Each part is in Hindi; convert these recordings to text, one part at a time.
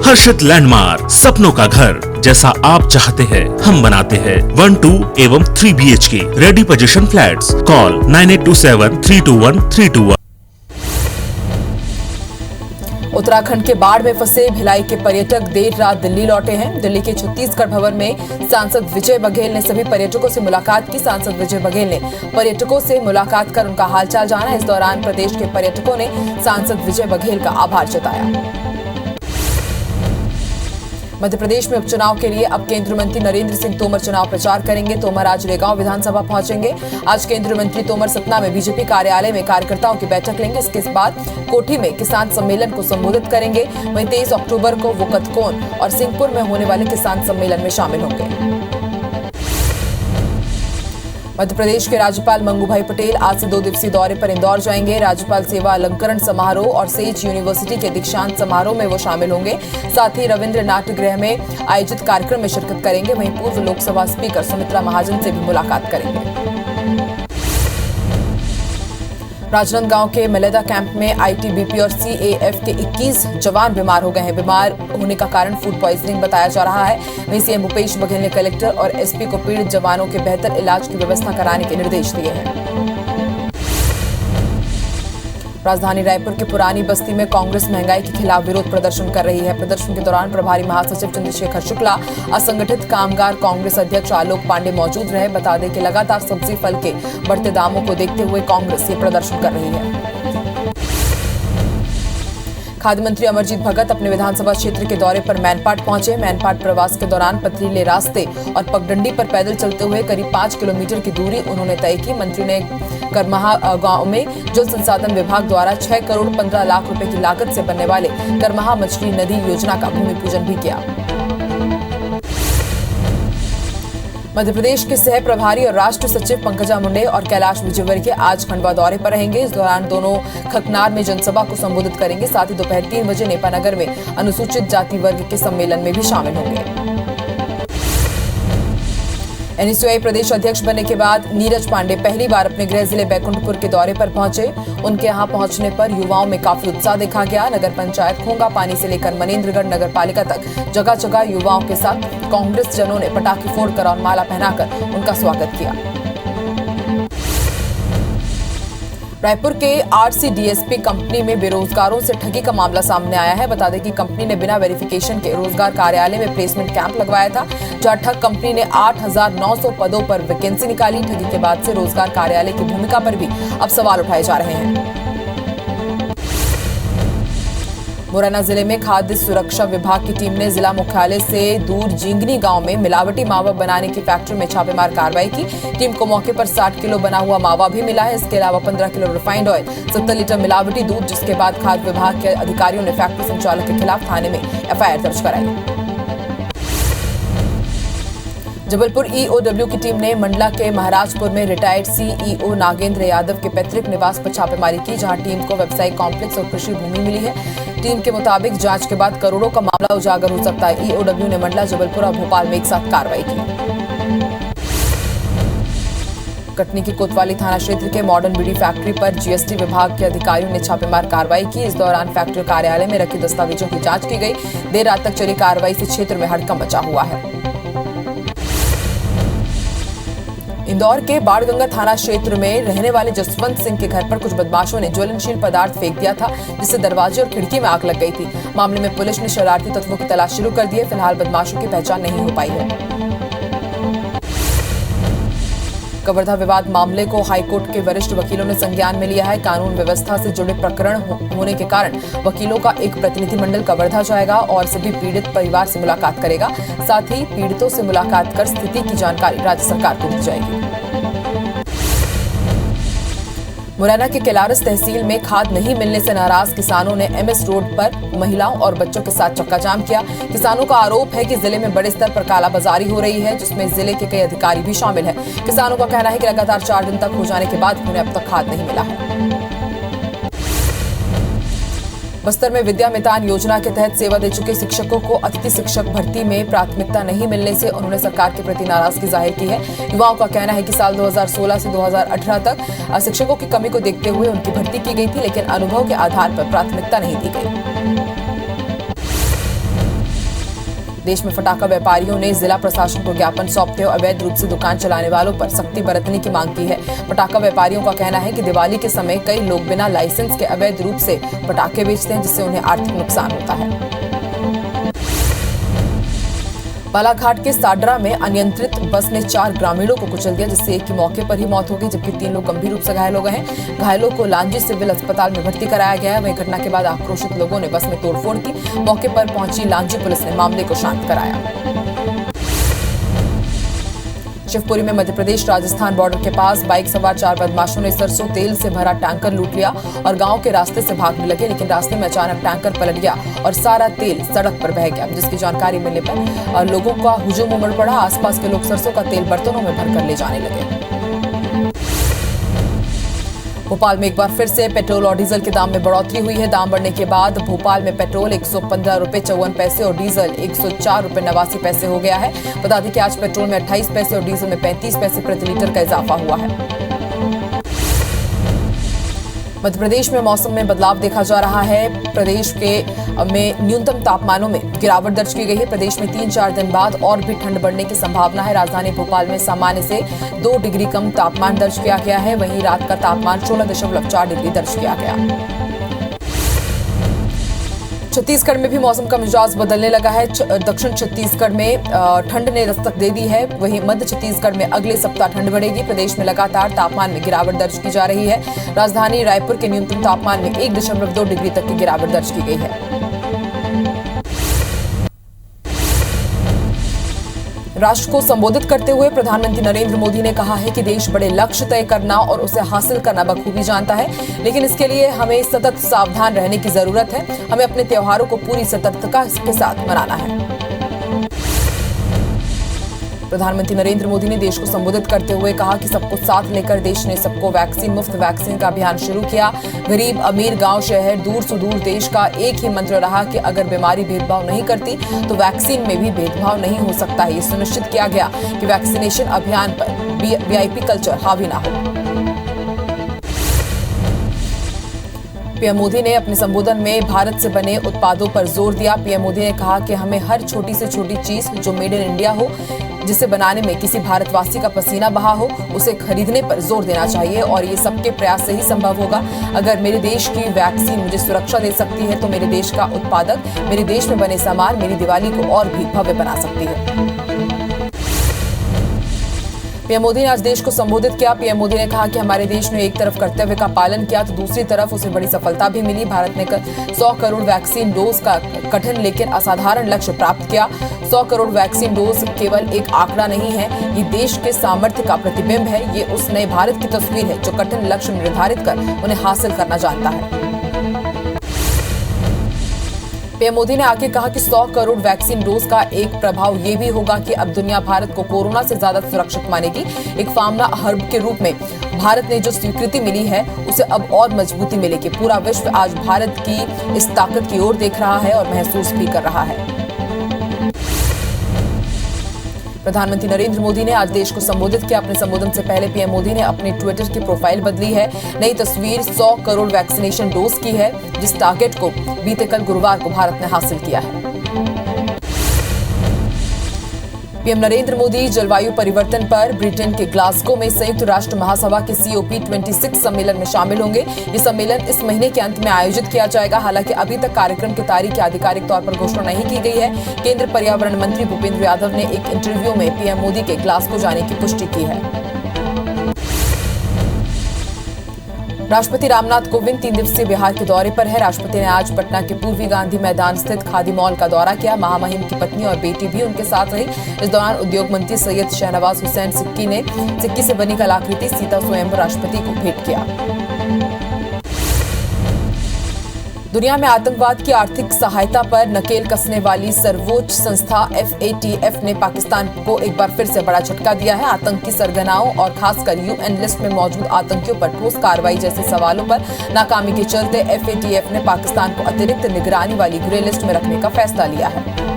हर्षित लैंडमार्क, सपनों का घर जैसा आप चाहते हैं हम बनाते हैं। 1, 2 एवं 3 BHK ready position flats. Call 9827321321। Uttarakhand के बाढ़ में फंसे भिलाई के पर्यटक देर रात दिल्ली लौटे हैं। दिल्ली के छत्तीसगढ़ भवन में सांसद विजय बघेल ने सभी पर्यटकों से मुलाकात की। सांसद विजय बघेल ने पर्यटकों से मुलाकात कर उनका हालचाल जाना। इस दौरान प्रदेश के पर्यटकों ने सांसद विजय बघेल का आभार जताया। मध्य प्रदेश में उपचुनाव के लिए अब केंद्रीय मंत्री नरेंद्र सिंह तोमर चुनाव प्रचार करेंगे। तोमर आज रेगांव विधानसभा पहुंचेंगे। आज केंद्रीय मंत्री तोमर सतना में बीजेपी कार्यालय में कार्यकर्ताओं की बैठक लेंगे। इसके बाद कोठी में किसान सम्मेलन को संबोधित करेंगे। वहीं 23 अक्टूबर को वो कतकोन और सिंहपुर में होने वाले किसान सम्मेलन में शामिल होंगे। मध्य प्रदेश के राज्यपाल मंगूभाई पटेल आज से 2 दिवसीय दौरे पर इंदौर जाएंगे। राज्यपाल सेवा अलंकरण समारोह और सेज यूनिवर्सिटी के दीक्षांत समारोह में वो शामिल होंगे। साथ ही रविंद्र नाट्यगृह में आयोजित कार्यक्रम में शिरकत करेंगे। वहीं पूर्व लोकसभा स्पीकर सुमित्रा महाजन से भी मुलाकात करेंगे। राजनांदगांव के मलेदा कैंप में आईटीबीपी और सीएएफ के 21 जवान बीमार हो गए हैं। बीमार होने का कारण फूड पॉइजनिंग बताया जा रहा है। वहीं सीएम भूपेश बघेल ने कलेक्टर और एसपी को पीड़ित जवानों के बेहतर इलाज की व्यवस्था कराने के निर्देश दिए हैं। राजधानी रायपुर के पुरानी बस्ती में कांग्रेस महंगाई के खिलाफ विरोध प्रदर्शन कर रही है। प्रदर्शन के दौरान प्रभारी महासचिव चंद्रशेखर शुक्ला, असंगठित कामगार कांग्रेस अध्यक्ष आलोक पांडे मौजूद रहे। बता दें कि लगातार सब्जी फल के बढ़ते दामों को देखते हुए कांग्रेस ये प्रदर्शन कर रही है। खाद्य मंत्री अमरजीत भगत अपने विधानसभा क्षेत्र के दौरे पर मैनपाट पहुंचे। मैनपाट प्रवास के दौरान पथरीले रास्ते और पगडंडी पर पैदल चलते हुए करीब 5 किलोमीटर की दूरी उन्होंने तय की। मंत्री ने करमहा गांव में जल संसाधन विभाग द्वारा 6 करोड़ 15 लाख रुपए की लागत से बनने वाले करमहा मछली नदी योजना का भूमि पूजन भी किया। मध्य प्रदेश के सह प्रभारी और राष्ट्र सचिव पंकजा मुंडे और कैलाश विजयवर्गीय आज खंडवा दौरे पर रहेंगे। इस दौरान दोनों खकनार में जनसभा को संबोधित करेंगे। साथ ही दोपहर 3 बजे नेपानगर में अनुसूचित जाति वर्ग के सम्मेलन में भी शामिल होंगे। एनएसयूआई प्रदेश अध्यक्ष बनने के बाद नीरज पांडे पहली बार अपने गृह जिले बैकुंठपुर के दौरे पर पहुंचे। उनके यहां पहुंचने पर युवाओं में काफी उत्साह देखा गया। नगर पंचायत खोंगा पानी से लेकर मनेन्द्रगढ़ नगर पालिका तक जगह जगह युवाओं के साथ कांग्रेस जनों ने पटाखे फोड़कर और माला पहनाकर उनका स्वागत किया। रायपुर के आरसीडीएसपी कंपनी में बेरोजगारों से ठगी का मामला सामने आया है। बता दें कि कंपनी ने बिना वेरिफिकेशन के रोजगार कार्यालय में प्लेसमेंट कैंप लगवाया था, जहां ठग कंपनी ने 8,900 पदों पर वैकेंसी निकाली। ठगी के बाद से रोजगार कार्यालय की भूमिका पर भी अब सवाल उठाए जा रहे हैं। मुरैना जिले में खाद्य सुरक्षा विभाग की टीम ने जिला मुख्यालय से दूर जिंगनी गांव में मिलावटी मावा बनाने की फैक्ट्री में छापेमार कार्रवाई की। टीम को मौके पर 60 किलो बना हुआ मावा भी मिला है। इसके अलावा 15 किलो रिफाइंड ऑयल, 70 लीटर मिलावटी दूध, जिसके बाद खाद्य विभाग के अधिकारियों ने फैक्ट्री संचालक के खिलाफ थाने में एफआईआर दर्ज कराई। जबलपुर ईओडब्ल्यू की टीम ने मंडला के महाराजपुर में रिटायर्ड सीईओ नागेंद्र यादव के पैतृक निवास पर छापेमारी की, जहां टीम को व्यवसायिक कॉम्प्लेक्स और कृषि भूमि मिली है। टीम के मुताबिक जांच के बाद करोड़ों का मामला उजागर हो सकता है। ईओडब्ल्यू ने मंडला, जबलपुर और भोपाल में एक साथ कार्रवाई की। कटनी की कोतवाली थाना क्षेत्र के मॉडर्न बीड़ी फैक्ट्री पर जीएसटी विभाग के अधिकारियों ने छापेमार कार्रवाई की। इस दौरान फैक्ट्री कार्यालय में रखे दस्तावेजों की जांच की गई। देर रात तक चली कार्रवाई से क्षेत्र में हड़कंप मचा हुआ है। इंदौर के बाणगंगा थाना क्षेत्र में रहने वाले जसवंत सिंह के घर पर कुछ बदमाशों ने ज्वलनशील पदार्थ फेंक दिया था, जिससे दरवाजे और खिड़की में आग लग गई थी। मामले में पुलिस ने शरारती तत्वों की तलाश शुरू कर दी है। फिलहाल बदमाशों की पहचान नहीं हो पाई है। कवर्धा विवाद मामले को हाईकोर्ट के वरिष्ठ वकीलों ने संज्ञान में लिया है। कानून व्यवस्था से जुड़े प्रकरण होने के कारण वकीलों का एक प्रतिनिधिमंडल कवर्धा जाएगा और सभी पीड़ित परिवार से मुलाकात करेगा। साथ ही पीड़ितों से मुलाकात कर स्थिति की जानकारी राज्य सरकार को दी जाएगी। मुरैना के केलारस तहसील में खाद नहीं मिलने से नाराज किसानों ने एमएस रोड पर महिलाओं और बच्चों के साथ चक्काजाम किया। किसानों का आरोप है कि जिले में बड़े स्तर पर कालाबाजारी हो रही है, जिसमें जिले के कई अधिकारी भी शामिल हैं। किसानों का कहना है कि लगातार 4 दिन तक हो जाने के बाद उन्हें अब तक खाद नहीं मिला है। बस्तर में विद्या मितान योजना के तहत सेवा दे चुके शिक्षकों को अतिथि शिक्षक भर्ती में प्राथमिकता नहीं मिलने से उन्होंने सरकार के प्रति नाराजगी जाहिर की है। युवाओं का कहना है कि साल 2016 से 2018 तक शिक्षकों की कमी को देखते हुए उनकी भर्ती की गई थी, लेकिन अनुभव के आधार पर प्राथमिकता नहीं दी गई। देश में फटाखा व्यापारियों ने जिला प्रशासन को ज्ञापन सौंपते हुए अवैध रूप से दुकान चलाने वालों पर सख्ती बरतने की मांग की है। पटाखा व्यापारियों का कहना है कि दिवाली के समय कई लोग बिना लाइसेंस के अवैध रूप से पटाखे बेचते हैं, जिससे उन्हें आर्थिक नुकसान होता है। बालाघाट के साडरा में अनियंत्रित बस ने 4 ग्रामीणों को कुचल दिया, जिससे एक की मौके पर ही मौत हो गई, जबकि 3 लोग गंभीर रूप से घायल हो गए हैं। घायलों को लांजी सिविल अस्पताल में भर्ती कराया गया है। वहीं घटना के बाद आक्रोशित लोगों ने बस में तोड़फोड़ की। मौके पर पहुंची लांजी पुलिस ने मामले को शांत कराया। शिवपुरी में मध्य प्रदेश राजस्थान बॉर्डर के पास बाइक सवार 4 बदमाशों ने सरसों तेल से भरा टैंकर लूट लिया और गांव के रास्ते से भागने लगे, लेकिन रास्ते में अचानक टैंकर पलट गया और सारा तेल सड़क पर बह गया, जिसकी जानकारी मिलने पर लोगों का हुजूम उमड़ पड़ा। आसपास के लोग सरसों का तेल बर्तनों में भरकर ले जाने लगे। भोपाल में एक बार फिर से पेट्रोल और डीजल के दाम में बढ़ोतरी हुई है। दाम बढ़ने के बाद भोपाल में पेट्रोल 115 रुपए 54 पैसे और डीजल 104 रुपए 89 पैसे हो गया है। बता दें कि आज पेट्रोल में 28 पैसे और डीजल में 35 पैसे प्रति लीटर का इजाफा हुआ है। मध्य प्रदेश में मौसम में बदलाव देखा जा रहा है। प्रदेश में न्यूनतम तापमानों में गिरावट दर्ज की गई है। प्रदेश में 3-4 दिन बाद और भी ठंड बढ़ने की संभावना है। राजधानी भोपाल में सामान्य से 2 डिग्री कम तापमान दर्ज किया गया है। वहीं रात का तापमान 16.4 डिग्री दर्ज किया गया। छत्तीसगढ़ में भी मौसम का मिजाज बदलने लगा है। दक्षिण छत्तीसगढ़ में ठंड ने दस्तक दे दी है। वहीं मध्य छत्तीसगढ़ में अगले सप्ताह ठंड बढ़ेगी। प्रदेश में लगातार तापमान में गिरावट दर्ज की जा रही है। राजधानी रायपुर के न्यूनतम तापमान में 1.2 डिग्री तक की गिरावट दर्ज की गई है। राष्ट्र को संबोधित करते हुए प्रधानमंत्री नरेंद्र मोदी ने कहा है कि देश बड़े लक्ष्य तय करना और उसे हासिल करना बखूबी जानता है, लेकिन इसके लिए हमें सतत सावधान रहने की जरूरत है। हमें अपने त्योहारों को पूरी सतर्कता के साथ मनाना है। प्रधानमंत्री नरेंद्र मोदी ने देश को संबोधित करते हुए कहा कि सबको साथ लेकर देश ने सबको वैक्सीन मुफ्त वैक्सीन का अभियान शुरू किया। गरीब अमीर गांव शहर दूर सुदूर देश का एक ही मंत्र रहा कि अगर बीमारी भेदभाव नहीं करती तो वैक्सीन में भी भेदभाव नहीं हो सकता है। ये सुनिश्चित किया गया कि वैक्सीनेशन अभियान पर वीआईपी कल्चर हावी ना हो। पीएम मोदी ने अपने संबोधन में भारत से बने उत्पादों पर जोर दिया। पीएम मोदी ने कहा कि हमें हर छोटी से छोटी चीज जो मेड इन इंडिया हो, जिसे बनाने में किसी भारतवासी का पसीना बहा हो, उसे खरीदने पर जोर देना चाहिए और ये सबके प्रयास से ही संभव होगा। अगर मेरे देश की वैक्सीन मुझे सुरक्षा दे सकती है तो मेरे देश का उत्पादक मेरे देश में बने सामान मेरी दिवाली को और भी भव्य बना सकती है। पीएम मोदी ने आज देश को संबोधित किया। पीएम मोदी ने कहा कि हमारे देश ने एक तरफ कर्तव्य का पालन किया तो दूसरी तरफ उसे बड़ी सफलता भी मिली। भारत ने 100 करोड़ वैक्सीन डोज का कठिन लेकिन असाधारण लक्ष्य प्राप्त किया। 100 करोड़ वैक्सीन डोज केवल एक आंकड़ा नहीं है, ये देश के सामर्थ्य का प्रतिबिंब है। ये उस नए भारत की तस्वीर है जो कठिन लक्ष्य निर्धारित कर उन्हें हासिल करना जानता है। पीएम मोदी ने आगे कहा कि 100 करोड़ वैक्सीन डोज का एक प्रभाव ये भी होगा कि अब दुनिया भारत को कोरोना से ज्यादा सुरक्षित मानेगी। एक फार्मा हब के रूप में भारत ने जो स्वीकृति मिली है उसे अब और मजबूती मिलेगी। पूरा विश्व आज भारत की इस ताकत की ओर देख रहा है और महसूस भी कर रहा है। प्रधानमंत्री नरेंद्र मोदी ने आज देश को संबोधित किया। अपने संबोधन से पहले पीएम मोदी ने अपने ट्विटर की प्रोफाइल बदली है। नई तस्वीर 100 करोड़ वैक्सीनेशन डोज की है, जिस टारगेट को बीते कल गुरुवार को भारत ने हासिल किया है। पीएम नरेंद्र मोदी जलवायु परिवर्तन पर ब्रिटेन के ग्लासगो में संयुक्त राष्ट्र महासभा के COP26 सम्मेलन में शामिल होंगे। ये सम्मेलन इस महीने के अंत में आयोजित किया जाएगा। हालांकि अभी तक कार्यक्रम की तारीख की आधिकारिक तौर पर घोषणा नहीं की गई है। केंद्रीय पर्यावरण मंत्री भूपेंद्र यादव ने एक इंटरव्यू में पीएम मोदी के ग्लासगो जाने की पुष्टि की है। राष्ट्रपति रामनाथ कोविंद 3 दिवसीय बिहार के दौरे पर है। राष्ट्रपति ने आज पटना के पूर्वी गांधी मैदान स्थित खादी मॉल का दौरा किया। महामहिम की पत्नी और बेटी भी उनके साथ रही। इस दौरान उद्योग मंत्री सैयद शहनवाज हुसैन सिक्की से बनी कलाकृति सीता स्वयंवर राष्ट्रपति को भेंट किया। दुनिया में आतंकवाद की आर्थिक सहायता पर नकेल कसने वाली सर्वोच्च संस्था FATF ने पाकिस्तान को एक बार फिर से बड़ा झटका दिया है। आतंकी सरगनाओं और खासकर UN लिस्ट में मौजूद आतंकियों पर ठोस कार्रवाई जैसे सवालों पर नाकामी के चलते FATF ने पाकिस्तान को अतिरिक्त निगरानी वाली ग्रे लिस्ट में रखने का फैसला लिया है।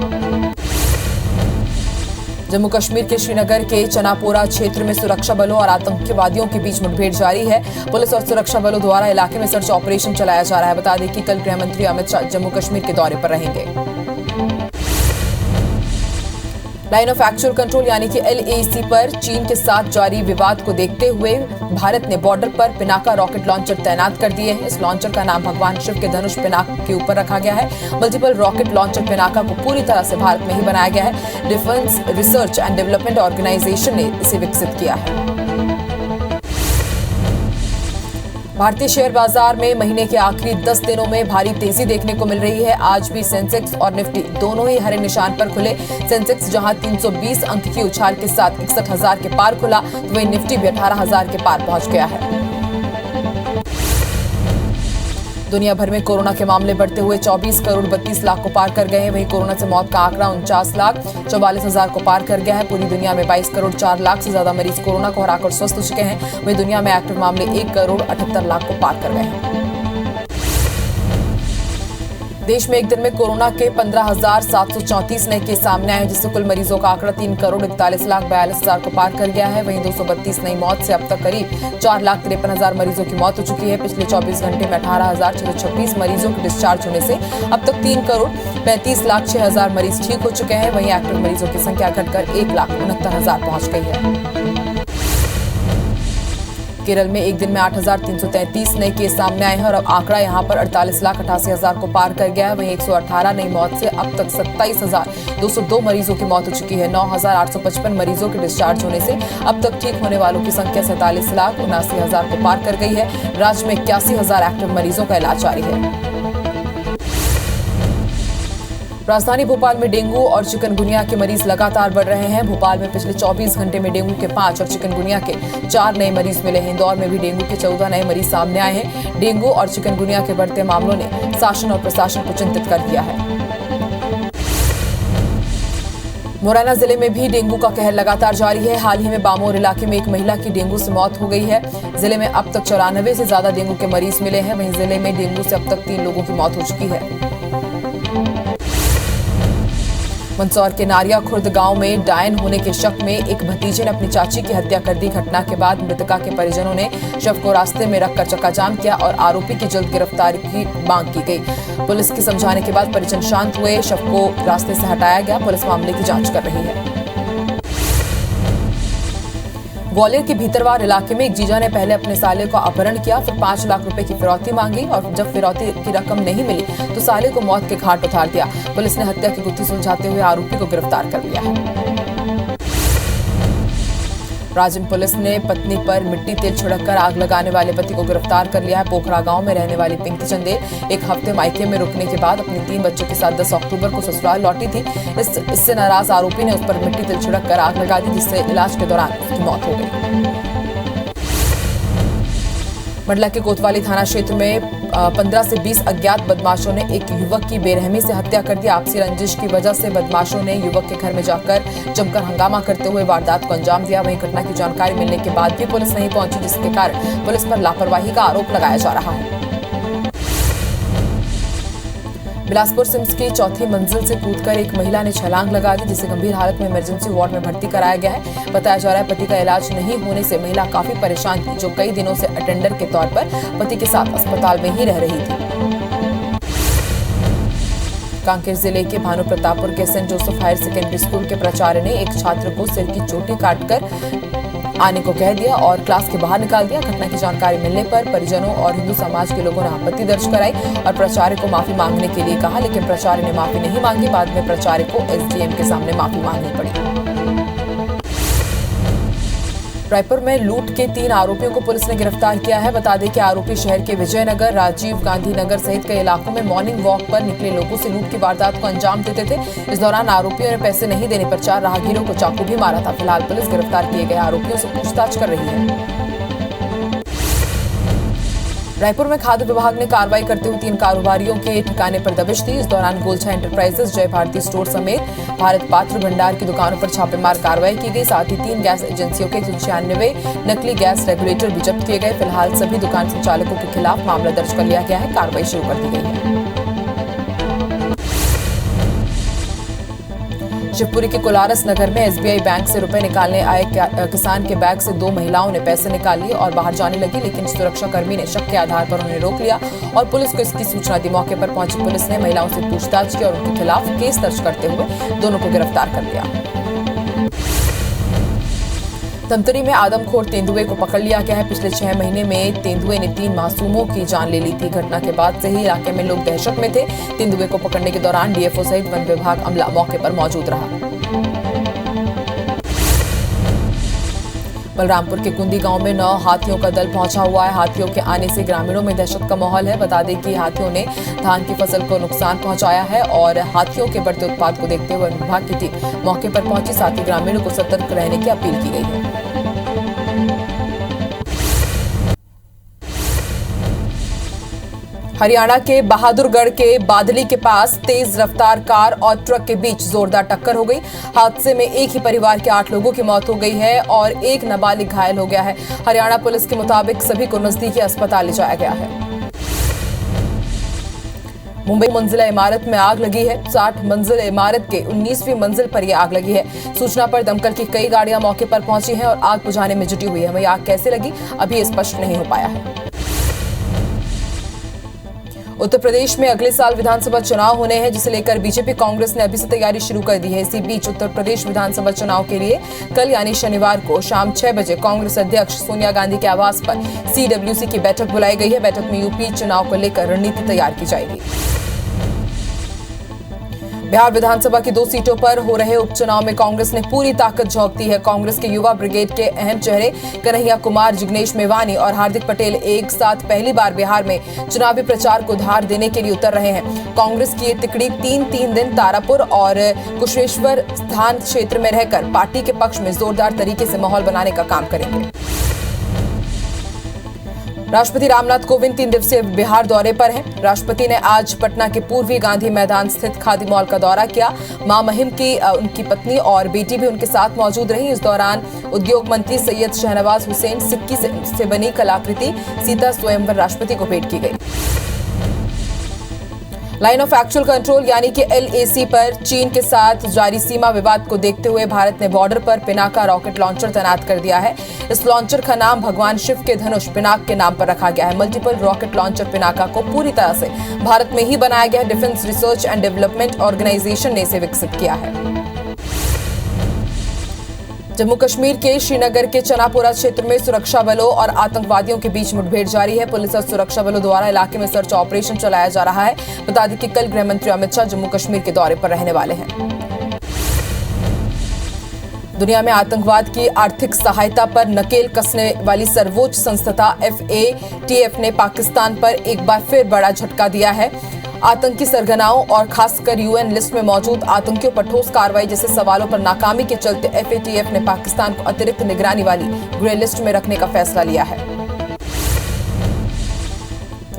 जम्मू कश्मीर के श्रीनगर के चनापोरा क्षेत्र में सुरक्षा बलों और आतंकवादियों के बीच मुठभेड़ जारी है। पुलिस और सुरक्षा बलों द्वारा इलाके में सर्च ऑपरेशन चलाया जा रहा है। बता दें कि कल गृह मंत्री अमित शाह जम्मू कश्मीर के दौरे पर रहेंगे। लाइन ऑफ एक्चुअल कंट्रोल यानी कि LAC पर चीन के साथ जारी विवाद को देखते हुए भारत ने बॉर्डर पर पिनाका रॉकेट लॉन्चर तैनात कर दिए हैं। इस लॉन्चर का नाम भगवान शिव के धनुष पिनाक के ऊपर रखा गया है। मल्टीपल रॉकेट लॉन्चर पिनाका को पूरी तरह से भारत में ही बनाया गया है। Defence research and development organisation ने इसे विकसित किया है। भारतीय शेयर बाजार में महीने के आखिरी 10 दिनों में भारी तेजी देखने को मिल रही है। आज भी सेंसेक्स और निफ्टी दोनों ही हरे निशान पर खुले। सेंसेक्स जहां 320 अंक की उछाल के साथ 61,000 के पार खुला, तो वहीं निफ्टी भी 18,000 के पार पहुंच गया है। दुनिया भर में कोरोना के मामले बढ़ते हुए 24 करोड़ 32 लाख को पार कर गए हैं। वहीं कोरोना से मौत का आंकड़ा 49,44,000 को पार कर गया है। पूरी दुनिया में 22 करोड़ 4 लाख से ज्यादा मरीज कोरोना को हराकर स्वस्थ हो चुके हैं। वहीं दुनिया में एक्टिव मामले 1 करोड़ 78 लाख को पार कर गए हैं। देश में एक दिन में कोरोना के 15,734 नए केस सामने आए, जिससे कुल मरीजों का आंकड़ा 3 करोड़ 41,42,000 को पार कर गया है। वहीं 232 नई मौत से अब तक करीब 4,53,000 मरीजों की मौत हो चुकी है। पिछले 24 घंटे में 18,626 मरीजों के डिस्चार्ज होने से अब तक 3 करोड़ 35,06,000 मरीज ठीक हो चुके हैं। वहीं एक्टिव मरीजों की संख्या घटकर 1,69,000 पहुंच गई है। केरल में एक दिन में 8,333 नए केस सामने आए हैं और अब आंकड़ा यहां पर 48,88,000 को पार कर गया है। वहीं 118 नई मौत से अब तक 27,202 मरीजों की मौत हो चुकी है। 9,855 मरीजों के डिस्चार्ज होने से अब तक ठीक होने वालों की संख्या 47,79,000 को पार कर गई है। राज्य में 81,000 एक्टिव मरीजों का इलाज जारी है। राजधानी भोपाल में डेंगू और चिकनगुनिया के मरीज लगातार बढ़ रहे हैं। भोपाल में पिछले 24 घंटे में डेंगू के 5 और चिकनगुनिया के 4 नए मरीज मिले हैं। इंदौर में भी डेंगू के 14 नए मरीज सामने आए हैं। डेंगू और चिकनगुनिया के बढ़ते मामलों ने शासन और प्रशासन को चिंतित कर दिया है। मुरैना जिले में भी डेंगू का कहर लगातार जारी है। हाल ही में बामोर इलाके में एक महिला की डेंगू से मौत हो गई है। जिले में अब तक 94 से ज्यादा डेंगू के मरीज मिले हैं। वहीं जिले में डेंगू से अब तक 3 लोगों की मौत हो चुकी है। मंदसौर के नारिया खुर्द गांव में डायन होने के शक में एक भतीजे ने अपनी चाची की हत्या कर दी। घटना के बाद मृतका के परिजनों ने शव को रास्ते में रखकर चक्काजाम किया और आरोपी की जल्द गिरफ्तारी की मांग की गई। पुलिस के समझाने के बाद परिजन शांत हुए। शव को रास्ते से हटाया गया। पुलिस मामले की जांच कर रही है। ग्वालियर के भीतरवार इलाके में एक जीजा ने पहले अपने साले को अपहरण किया, फिर 5 लाख रुपए की फिरौती मांगी और जब फिरौती की रकम नहीं मिली तो साले को मौत के घाट उतार दिया। पुलिस ने हत्या की गुत्थी सुलझाते हुए आरोपी को गिरफ्तार कर लिया है। राजन पुलिस ने पत्नी पर मिट्टी तेल छिड़ककर आग लगाने वाले पति को गिरफ्तार कर लिया है। पोखरा गांव में रहने वाली पिंकी चंदेल एक हफ्ते मायके में रुकने के बाद अपने 3 बच्चों के साथ 10 अक्टूबर को ससुराल लौटी थी। इससे नाराज आरोपी ने उस पर मिट्टी तेल छिड़ककर आग लगा दी, जिससे इलाज के दौरान उसकी मौत हो गई। मंडला के कोतवाली थाना क्षेत्र में 15 से 20 अज्ञात बदमाशों ने एक युवक की बेरहमी से हत्या कर दी। आपसी रंजिश की वजह से बदमाशों ने युवक के घर में जाकर जमकर हंगामा करते हुए वारदात को अंजाम दिया। वहीं घटना की जानकारी मिलने के बाद भी पुलिस नहीं पहुंची, जिसके कारण पुलिस पर लापरवाही का आरोप लगाया जा रहा है। बिलासपुर सिम्स की 4थी मंजिल से कूदकर एक महिला ने छलांग लगा दी, जिसे गंभीर हालत में इमरजेंसी वार्ड में भर्ती कराया गया है। बताया जा रहा है पति का इलाज नहीं होने से महिला काफी परेशान थी, जो कई दिनों से अटेंडर के तौर पर पति के साथ अस्पताल में ही रह रही थी। कांकेर जिले के भानु प्रतापपुर के Saint Joseph higher secondary school के प्राचार्य ने एक छात्र को सिर की चोटी काटकर आने को कह दिया और क्लास के बाहर निकाल दिया। घटना की जानकारी मिलने पर परिजनों और हिंदू समाज के लोगों ने आपत्ति दर्ज कराई और प्राचार्य को माफी मांगने के लिए कहा, लेकिन प्राचार्य ने माफी नहीं मांगी। बाद में प्राचार्य को एसडीएम के सामने माफी मांगनी पड़ी। रायपुर में लूट के 3 आरोपियों को पुलिस ने गिरफ्तार किया है। बता दें कि आरोपी शहर के विजयनगर, राजीव गांधी नगर सहित कई इलाकों में मॉर्निंग वॉक पर निकले लोगों से लूट की वारदात को अंजाम देते थे। इस दौरान आरोपियों ने पैसे नहीं देने पर 4 राहगीरों को चाकू भी मारा था। फिलहाल पुलिस गिरफ्तार किए गए आरोपियों से पूछताछ कर रही है। रायपुर में खाद्य विभाग ने कार्रवाई करते हुए 3 कारोबारियों के ठिकाने पर दबिश दी। इस दौरान गोलछा एंटरप्राइजेस, जय भारती स्टोर समेत भारत पात्र भंडार की दुकानों पर छापेमार कार्रवाई की गई। साथ ही 3 गैस एजेंसियों के 196 नकली गैस रेगुलेटर भी जब्त किए गए। फिलहाल सभी दुकान संचालकों के खिलाफ मामला दर्ज कर लिया गया है। कार्रवाई शुरू कर दी गई है। शिवपुरी के कोलारस नगर में एसबीआई बैंक से रुपए निकालने आए किसान के बैग से 2 महिलाओं ने पैसे निकाल लिए और बाहर जाने लगी, लेकिन सुरक्षाकर्मी ने शक के आधार पर उन्हें रोक लिया और पुलिस को इसकी सूचना दी। मौके पर पहुंची पुलिस ने महिलाओं से पूछताछ की और उनके खिलाफ केस दर्ज करते हुए दोनों को गिरफ्तार कर लिया। धमतरी में आदमखोर तेंदुए को पकड़ लिया गया है। पिछले 6 महीने में तेंदुए ने 3 मासूमों की जान ले ली थी। घटना के बाद से ही इलाके में लोग दहशत में थे। तेंदुए को पकड़ने के दौरान डीएफओ सहित वन विभाग अमला मौके पर मौजूद रहा। बलरामपुर के कुंदी गांव में 9 हाथियों का दल पहुंचा हुआ है। हाथियों के आने से ग्रामीणों में दहशत का माहौल है। बता दें कि हाथियों ने धान की फसल को नुकसान पहुंचाया है और हाथियों के बढ़ते उत्पाद को देखते हुए वन विभाग की टीम मौके पर पहुंची। साथ ही ग्रामीणों को सतर्क रहने की अपील की गई है। हरियाणा के बहादुरगढ़ के बादली के पास तेज रफ्तार कार और ट्रक के बीच जोरदार टक्कर हो गई। हादसे में एक ही परिवार के 8 लोगों की मौत हो गई है और एक नाबालिग घायल हो गया है। हरियाणा पुलिस के मुताबिक सभी को नजदीकी अस्पताल ले जाया गया है। मुंबई मंजिला इमारत में आग लगी है। 60 मंजिल इमारत के 19वीं मंजिल पर यह आग लगी है। सूचना पर दमकल की कई गाड़ियां मौके पर पहुंची हैं और आग बुझाने में जुटी हुई है। वहीं आग कैसे लगी अभी स्पष्ट नहीं हो पाया है। उत्तर प्रदेश में अगले साल विधानसभा चुनाव होने हैं, जिसे लेकर बीजेपी कांग्रेस ने अभी से तैयारी शुरू कर दी है। इसी बीच उत्तर प्रदेश विधानसभा चुनाव के लिए कल यानी शनिवार को शाम 6 बजे कांग्रेस अध्यक्ष सोनिया गांधी के आवास पर CWC की बैठक बुलाई गई है। बैठक में यूपी चुनाव को लेकर रणनीति तैयार की जाएगी। बिहार विधानसभा की 2 सीटों पर हो रहे उपचुनाव में कांग्रेस ने पूरी ताकत झोंक दी है। कांग्रेस के युवा ब्रिगेड के अहम चेहरे कन्हैया कुमार, जिग्नेश मेवानी और हार्दिक पटेल एक साथ पहली बार बिहार में चुनावी प्रचार को धार देने के लिए उतर रहे हैं। कांग्रेस की ये तिकड़ी 3 दिन तारापुर और कुशेश्वर स्थान क्षेत्र में रहकर पार्टी के पक्ष में जोरदार तरीके से माहौल बनाने का काम करेंगे। राष्ट्रपति रामनाथ कोविंद 3 दिवसीय बिहार दौरे पर हैं। राष्ट्रपति ने आज पटना के पूर्वी गांधी मैदान स्थित खादी मॉल का दौरा किया। मां महिम की उनकी पत्नी और बेटी भी उनके साथ मौजूद रही। इस दौरान उद्योग मंत्री सैयद शहनवाज हुसैन सिक्की से बनी कलाकृति सीता स्वयंवर राष्ट्रपति को भेंट की गई। लाइन ऑफ एक्चुअल कंट्रोल यानी कि LAC पर चीन के साथ जारी सीमा विवाद को देखते हुए भारत ने बॉर्डर पर पिनाका रॉकेट लॉन्चर तैनात कर दिया है। इस लॉन्चर का नाम भगवान शिव के धनुष पिनाक के नाम पर रखा गया है। मल्टीपल रॉकेट लॉन्चर पिनाका को पूरी तरह से भारत में ही बनाया गया है। Defence research and development organisation ने इसे विकसित किया है। जम्मू कश्मीर के श्रीनगर के चनापोरा क्षेत्र में सुरक्षा बलों और आतंकवादियों के बीच मुठभेड़ जारी है। पुलिस और सुरक्षा बलों द्वारा इलाके में सर्च ऑपरेशन चलाया जा रहा है। बता दें कि कल गृह मंत्री अमित शाह जम्मू कश्मीर के दौरे पर रहने वाले हैं। दुनिया में आतंकवाद की आर्थिक सहायता पर नकेल कसने वाली सर्वोच्च संस्था FATF ने पाकिस्तान पर एक बार फिर बड़ा झटका दिया है। आतंकी सरगनाओं और खासकर UN लिस्ट में मौजूद आतंकियों पर ठोस कार्रवाई जैसे सवालों पर नाकामी के चलते FATF ने पाकिस्तान को अतिरिक्त निगरानी वाली ग्रे लिस्ट में रखने का फैसला लिया है।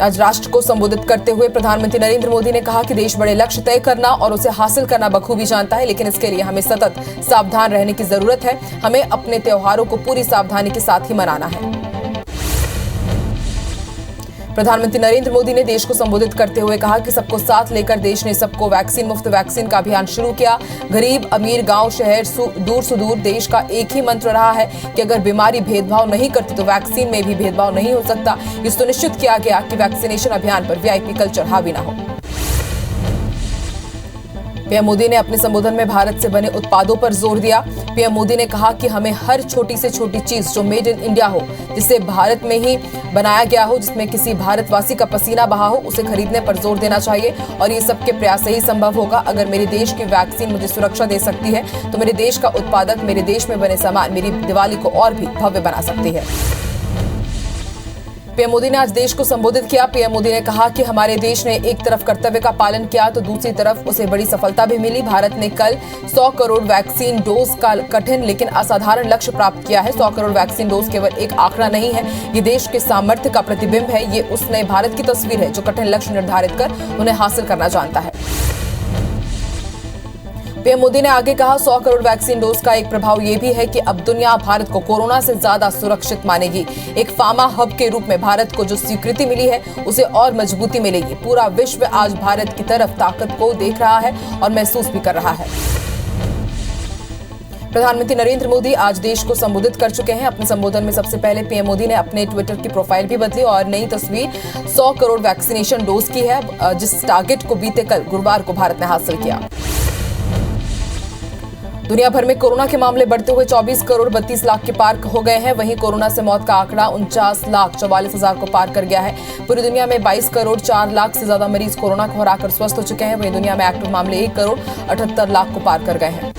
आज राष्ट्र को संबोधित करते हुए प्रधानमंत्री नरेंद्र मोदी ने कहा कि देश बड़े लक्ष्य तय करना और उसे हासिल करना बखूबी जानता है, लेकिन इसके लिए हमें सतत सावधान रहने की जरूरत है। हमें अपने त्योहारों को पूरी सावधानी के साथ ही मनाना है। प्रधानमंत्री नरेंद्र मोदी ने देश को संबोधित करते हुए कहा कि सबको साथ लेकर देश ने सबको वैक्सीन मुफ्त वैक्सीन का अभियान शुरू किया। गरीब अमीर गांव शहर दूर सुदूर देश का एक ही मंत्र रहा है कि अगर बीमारी भेदभाव नहीं करती तो वैक्सीन में भी भेदभाव नहीं हो सकता। ये सुनिश्चित किया गया कि वैक्सीनेशन अभियान पर VIP कल्चर हावी न हो। पीएम मोदी ने अपने संबोधन में भारत से बने उत्पादों पर जोर दिया। पीएम मोदी ने कहा कि हमें हर छोटी से छोटी चीज जो मेड इन इंडिया हो, जिसे भारत में ही बनाया गया हो, जिसमें किसी भारतवासी का पसीना बहा हो, उसे खरीदने पर जोर देना चाहिए और ये सबके प्रयास से ही संभव होगा। अगर मेरे देश की वैक्सीन मुझे सुरक्षा दे सकती है तो मेरे देश का उत्पादक मेरे देश में बने सामान मेरी दिवाली को और भी भव्य बना सकती है। पीएम मोदी ने आज देश को संबोधित किया। पीएम मोदी ने कहा कि हमारे देश ने एक तरफ कर्तव्य का पालन किया तो दूसरी तरफ उसे बड़ी सफलता भी मिली। भारत ने कल 100 करोड़ वैक्सीन डोज का कठिन लेकिन असाधारण लक्ष्य प्राप्त किया है। 100 करोड़ वैक्सीन डोज केवल एक आंकड़ा नहीं है, ये देश के सामर्थ्य का प्रतिबिंब है। ये उस नए भारत की तस्वीर है जो कठिन लक्ष्य निर्धारित कर उन्हें हासिल करना जानता है। पीएम मोदी ने आगे कहा 100 करोड़ वैक्सीन डोज का एक प्रभाव यह भी है कि अब दुनिया भारत को कोरोना से ज्यादा सुरक्षित मानेगी। एक फार्मा हब के रूप में भारत को जो स्वीकृति मिली है उसे और मजबूती मिलेगी। पूरा विश्व आज भारत की तरफ ताकत को देख रहा है और महसूस भी कर रहा है। प्रधानमंत्री नरेंद्र मोदी आज देश को संबोधित कर चुके हैं। अपने संबोधन में सबसे पहले पीएम मोदी ने अपने ट्विटर की प्रोफाइल भी बदली और नई तस्वीर 100 करोड़ वैक्सीनेशन डोज की है, जिस टारगेट को बीते कल गुरुवार को भारत ने हासिल किया। दुनिया भर में कोरोना के मामले बढ़ते हुए 24 करोड़ 32 लाख के पार हो गए हैं। वहीं कोरोना से मौत का आंकड़ा 49,44,000 को पार कर गया है। पूरी दुनिया में 22 करोड़ 4 लाख से ज्यादा मरीज कोरोना को हराकर स्वस्थ हो चुके हैं। वहीं दुनिया में एक्टिव मामले 1 करोड़ 78 लाख को पार कर गए हैं।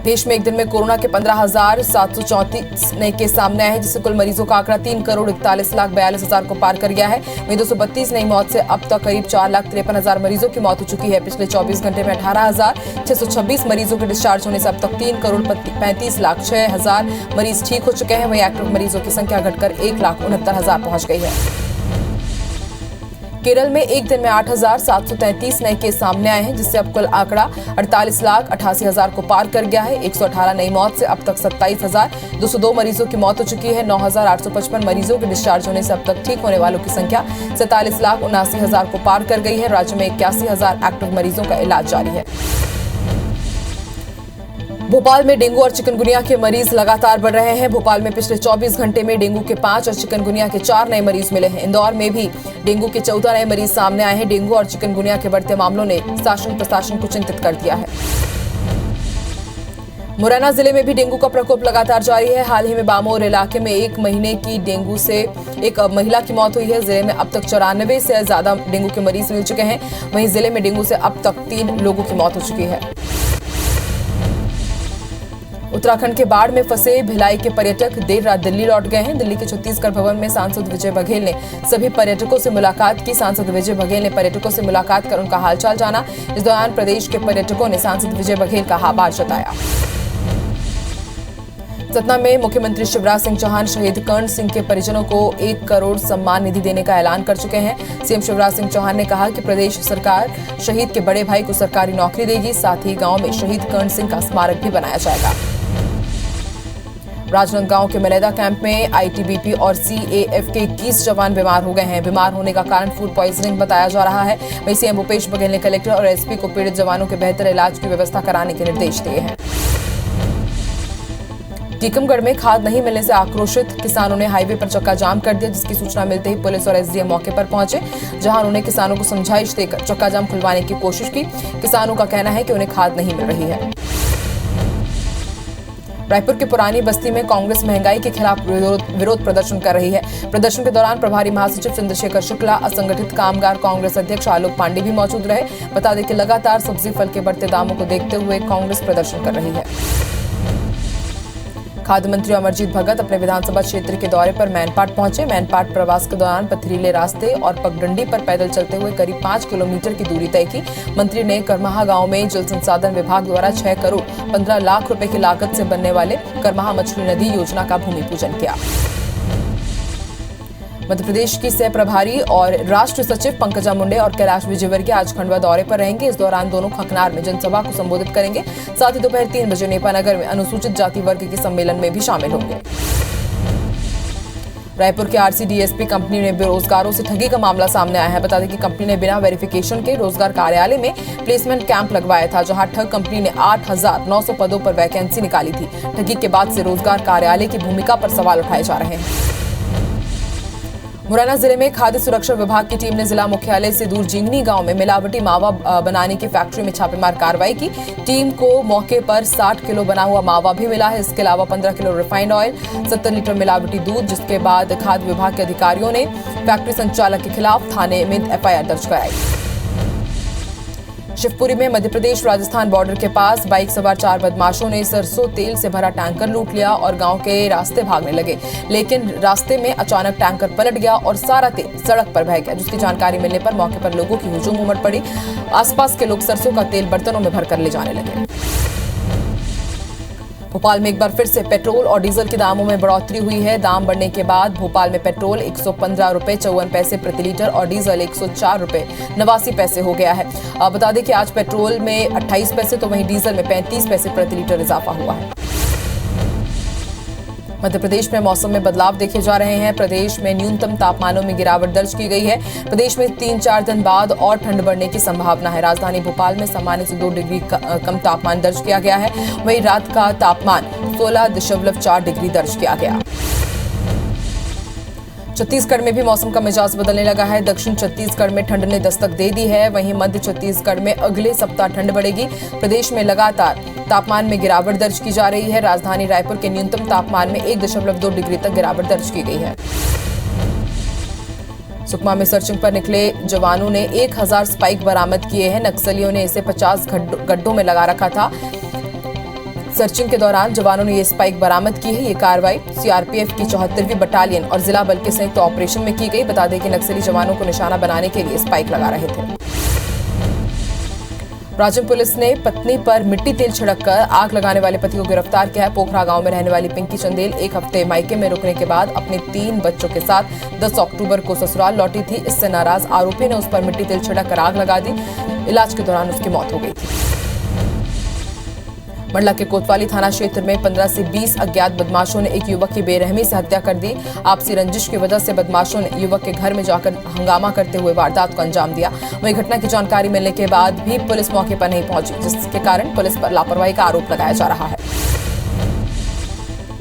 देश में एक दिन में कोरोना के 15,734 नए केस सामने आए हैं, जिससे कुल मरीजों का आंकड़ा 3 करोड़ 41,42,000 को पार कर गया है। वहीं 232 नई मौत से अब तक करीब 4,53,000 मरीजों की मौत हो चुकी है। पिछले 24 घंटे में 18,626 मरीजों के डिस्चार्ज होने से अब तक 3 करोड़ 35,06,000 मरीज ठीक हो चुके हैं। वहीं एक्टिव मरीजों की संख्या घटकर 1,69,000 पहुंच गई है। केरल में एक दिन में 8,733 नए केस सामने आए हैं, जिससे अब कुल आंकड़ा 48,88,000 को पार कर गया है। 118 नई मौत से अब तक 27,202 मरीजों की मौत हो चुकी है। 9,855 मरीजों के डिस्चार्ज होने से अब तक ठीक होने वालों की संख्या 47,79,000 को पार कर गई है। राज्य में 81,000 एक्टिव मरीजों का इलाज जारी है। भोपाल में डेंगू और चिकनगुनिया के मरीज लगातार बढ़ रहे हैं। भोपाल में पिछले 24 घंटे में डेंगू के 5 और चिकनगुनिया के 4 नए मरीज मिले हैं। इंदौर में भी डेंगू के 14 नए मरीज सामने आए हैं। डेंगू और चिकनगुनिया के बढ़ते मामलों ने शासन प्रशासन को चिंतित कर दिया है। मुरैना जिले में भी डेंगू का प्रकोप लगातार जारी है। हाल ही में बामोर इलाके में 1 महीने की डेंगू से एक महिला की मौत हुई है। जिले में अब तक 94 से ज्यादा डेंगू के मरीज मिल चुके हैं। वहीं जिले में डेंगू से अब तक 3 लोगों की मौत हो चुकी है। उत्तराखंड के बाढ़ में फंसे भिलाई के पर्यटक देर रात दिल्ली लौट गए हैं। दिल्ली के छत्तीसगढ़ भवन में सांसद विजय बघेल ने सभी पर्यटकों से मुलाकात की। सांसद विजय बघेल ने पर्यटकों से मुलाकात कर उनका हालचाल जाना। इस दौरान प्रदेश के पर्यटकों ने सांसद विजय बघेल का आभार जताया। सतना में मुख्यमंत्री शिवराज सिंह चौहान शहीद कर्ण सिंह के परिजनों को 1 करोड़ सम्मान निधि देने का ऐलान कर चुके हैं। सीएम शिवराज सिंह चौहान ने कहा कि प्रदेश सरकार शहीद के बड़े भाई को सरकारी नौकरी देगी। साथ ही गांव में शहीद कर्ण सिंह का स्मारक भी बनाया जाएगा। राजनांदगांव के मलेदा कैंप में आईटीबीपी और सीएएफ के 21 जवान बीमार हो गए हैं। बीमार होने का कारण फूड पॉइजनिंग बताया जा रहा है। वहीं सीएम भूपेश बघेल ने कलेक्टर और एसपी को पीड़ित जवानों के बेहतर इलाज की व्यवस्था कराने के निर्देश दिए हैं। टीकमगढ़ में खाद नहीं मिलने से आक्रोशित किसानों ने हाईवे पर चक्का जाम कर दिया, जिसकी सूचना मिलते ही पुलिस और एसडीएम मौके पर पहुंचे, जहां उन्होंने किसानों को समझाइश देकर चक्का जाम खुलवाने की कोशिश की। किसानों का कहना है कि उन्हें खाद नहीं मिल रही है। रायपुर के पुरानी बस्ती में कांग्रेस महंगाई के खिलाफ विरोध प्रदर्शन कर रही है। प्रदर्शन के दौरान प्रभारी महासचिव चंद्रशेखर शुक्ला, असंगठित कामगार कांग्रेस अध्यक्ष आलोक पांडे भी मौजूद रहे। बता दें कि लगातार सब्जी फल के बढ़ते दामों को देखते हुए कांग्रेस प्रदर्शन कर रही है। खाद्य मंत्री अमरजीत भगत अपने विधानसभा क्षेत्र के दौरे पर मैनपाट पहुंचे। मैनपाट प्रवास के दौरान पथरीले रास्ते और पगडंडी पर पैदल चलते हुए करीब 5 किलोमीटर की दूरी तय की। मंत्री ने करमाहा गांव में जल संसाधन विभाग द्वारा 6 करोड़ 15 लाख रुपए की लागत से बनने वाले करमाहा मछली नदी योजना का भूमि पूजन किया। मध्य प्रदेश की सह प्रभारी और राष्ट्रीय सचिव पंकजा मुंडे और कैलाश विजयवर्गीय आज खंडवा दौरे पर रहेंगे। इस दौरान दोनों खकनार में जनसभा को संबोधित करेंगे। साथ ही दोपहर 3 बजे नेपानगर में अनुसूचित जाति वर्ग के सम्मेलन में भी शामिल होंगे। रायपुर के आरसीडीएसपी कंपनी में बेरोजगारों से ठगी का मामला सामने आया है। बता दें कि कंपनी ने बिना वेरिफिकेशन के रोजगार कार्यालय में प्लेसमेंट कैंप लगवाया था, जहां ठग कंपनी ने 8,900 पदों पर वैकेंसी निकाली थी। ठगी के बाद से रोजगार कार्यालय की भूमिका पर सवाल उठाए जा रहे हैं। मुरैना जिले में खाद्य सुरक्षा विभाग की टीम ने जिला मुख्यालय से दूर जिंगनी गांव में मिलावटी मावा बनाने की फैक्ट्री में छापेमार कार्रवाई की। टीम को मौके पर 60 किलो बना हुआ मावा भी मिला है। इसके अलावा 15 किलो रिफाइंड ऑयल, 70 लीटर मिलावटी दूध, जिसके बाद खाद्य विभाग के अधिकारियों ने फैक्ट्री संचालक के खिलाफ थाने में एफआईआर दर्ज कराई। शिवपुरी में मध्य प्रदेश राजस्थान बॉर्डर के पास बाइक सवार 4 बदमाशों ने सरसों तेल से भरा टैंकर लूट लिया और गांव के रास्ते भागने लगे। लेकिन रास्ते में अचानक टैंकर पलट गया और सारा तेल सड़क पर बह गया, जिसकी जानकारी मिलने पर मौके पर लोगों की हुजूम उमड़ पड़ी। आसपास के लोग सरसों का तेल बर्तनों में भरकर ले जाने लगे। भोपाल में एक बार फिर से पेट्रोल और डीजल के दामों में बढ़ोतरी हुई है। दाम बढ़ने के बाद भोपाल में पेट्रोल 115 रुपए 54 पैसे प्रति लीटर और डीजल 104 रुपए 89 पैसे हो गया है। बता दें कि आज पेट्रोल में 28 पैसे तो वहीं डीजल में 35 पैसे प्रति लीटर इजाफा हुआ है। मध्य प्रदेश में मौसम में बदलाव देखे जा रहे हैं। प्रदेश में न्यूनतम तापमानों में गिरावट दर्ज की गई है। प्रदेश में 3-4 दिन बाद और ठंड बढ़ने की संभावना है। राजधानी भोपाल में सामान्य से 2 डिग्री कम तापमान दर्ज किया गया है। वहीं रात का तापमान 16.4 डिग्री दर्ज किया गया। छत्तीसगढ़ में भी मौसम का मिजाज बदलने लगा है। दक्षिण छत्तीसगढ़ में ठंड ने दस्तक दे दी है। वहीं मध्य छत्तीसगढ़ में अगले सप्ताह ठंड बढ़ेगी। प्रदेश में लगातार तापमान में गिरावट दर्ज की जा रही है। राजधानी रायपुर के न्यूनतम तापमान में 1.2 डिग्री तक गिरावट दर्ज की गई है। सुकमा में सर्चिंग पर निकले जवानों ने 1000 स्पाइक बरामद किए हैं। नक्सलियों ने इसे 50 गड्ढों में लगा रखा था। सर्चिंग के दौरान जवानों ने ये स्पाइक बरामद की है। ये कार्रवाई सीआरपीएफ की 74वीं बटालियन और जिला बल के संयुक्त ऑपरेशन में की गई। बता दें कि नक्सली जवानों को निशाना बनाने के लिए स्पाइक लगा रहे थे। राजम पुलिस ने पत्नी पर मिट्टी तेल छिड़ककर आग लगाने वाले पति को गिरफ्तार किया है। पोखरा गांव में रहने वाली पिंकी चंदेल एक हफ्ते मायके में रुकने के बाद अपने 3 बच्चों के साथ 10 अक्टूबर को ससुराल लौटी थी। इससे नाराज आरोपी ने उस पर मिट्टी तेल छिड़ककर आग लगा दी। इलाज के दौरान उसकी मौत हो गई थी। मंडला के कोतवाली थाना क्षेत्र में 15 से 20 अज्ञात बदमाशों ने एक युवक की बेरहमी से हत्या कर दी। आपसी रंजिश की वजह से बदमाशों ने युवक के घर में जाकर हंगामा करते हुए वारदात को अंजाम दिया। वहीं घटना की जानकारी मिलने के बाद भी पुलिस मौके पर नहीं पहुंची, जिसके कारण पुलिस पर लापरवाही का आरोप लगाया जा रहा है।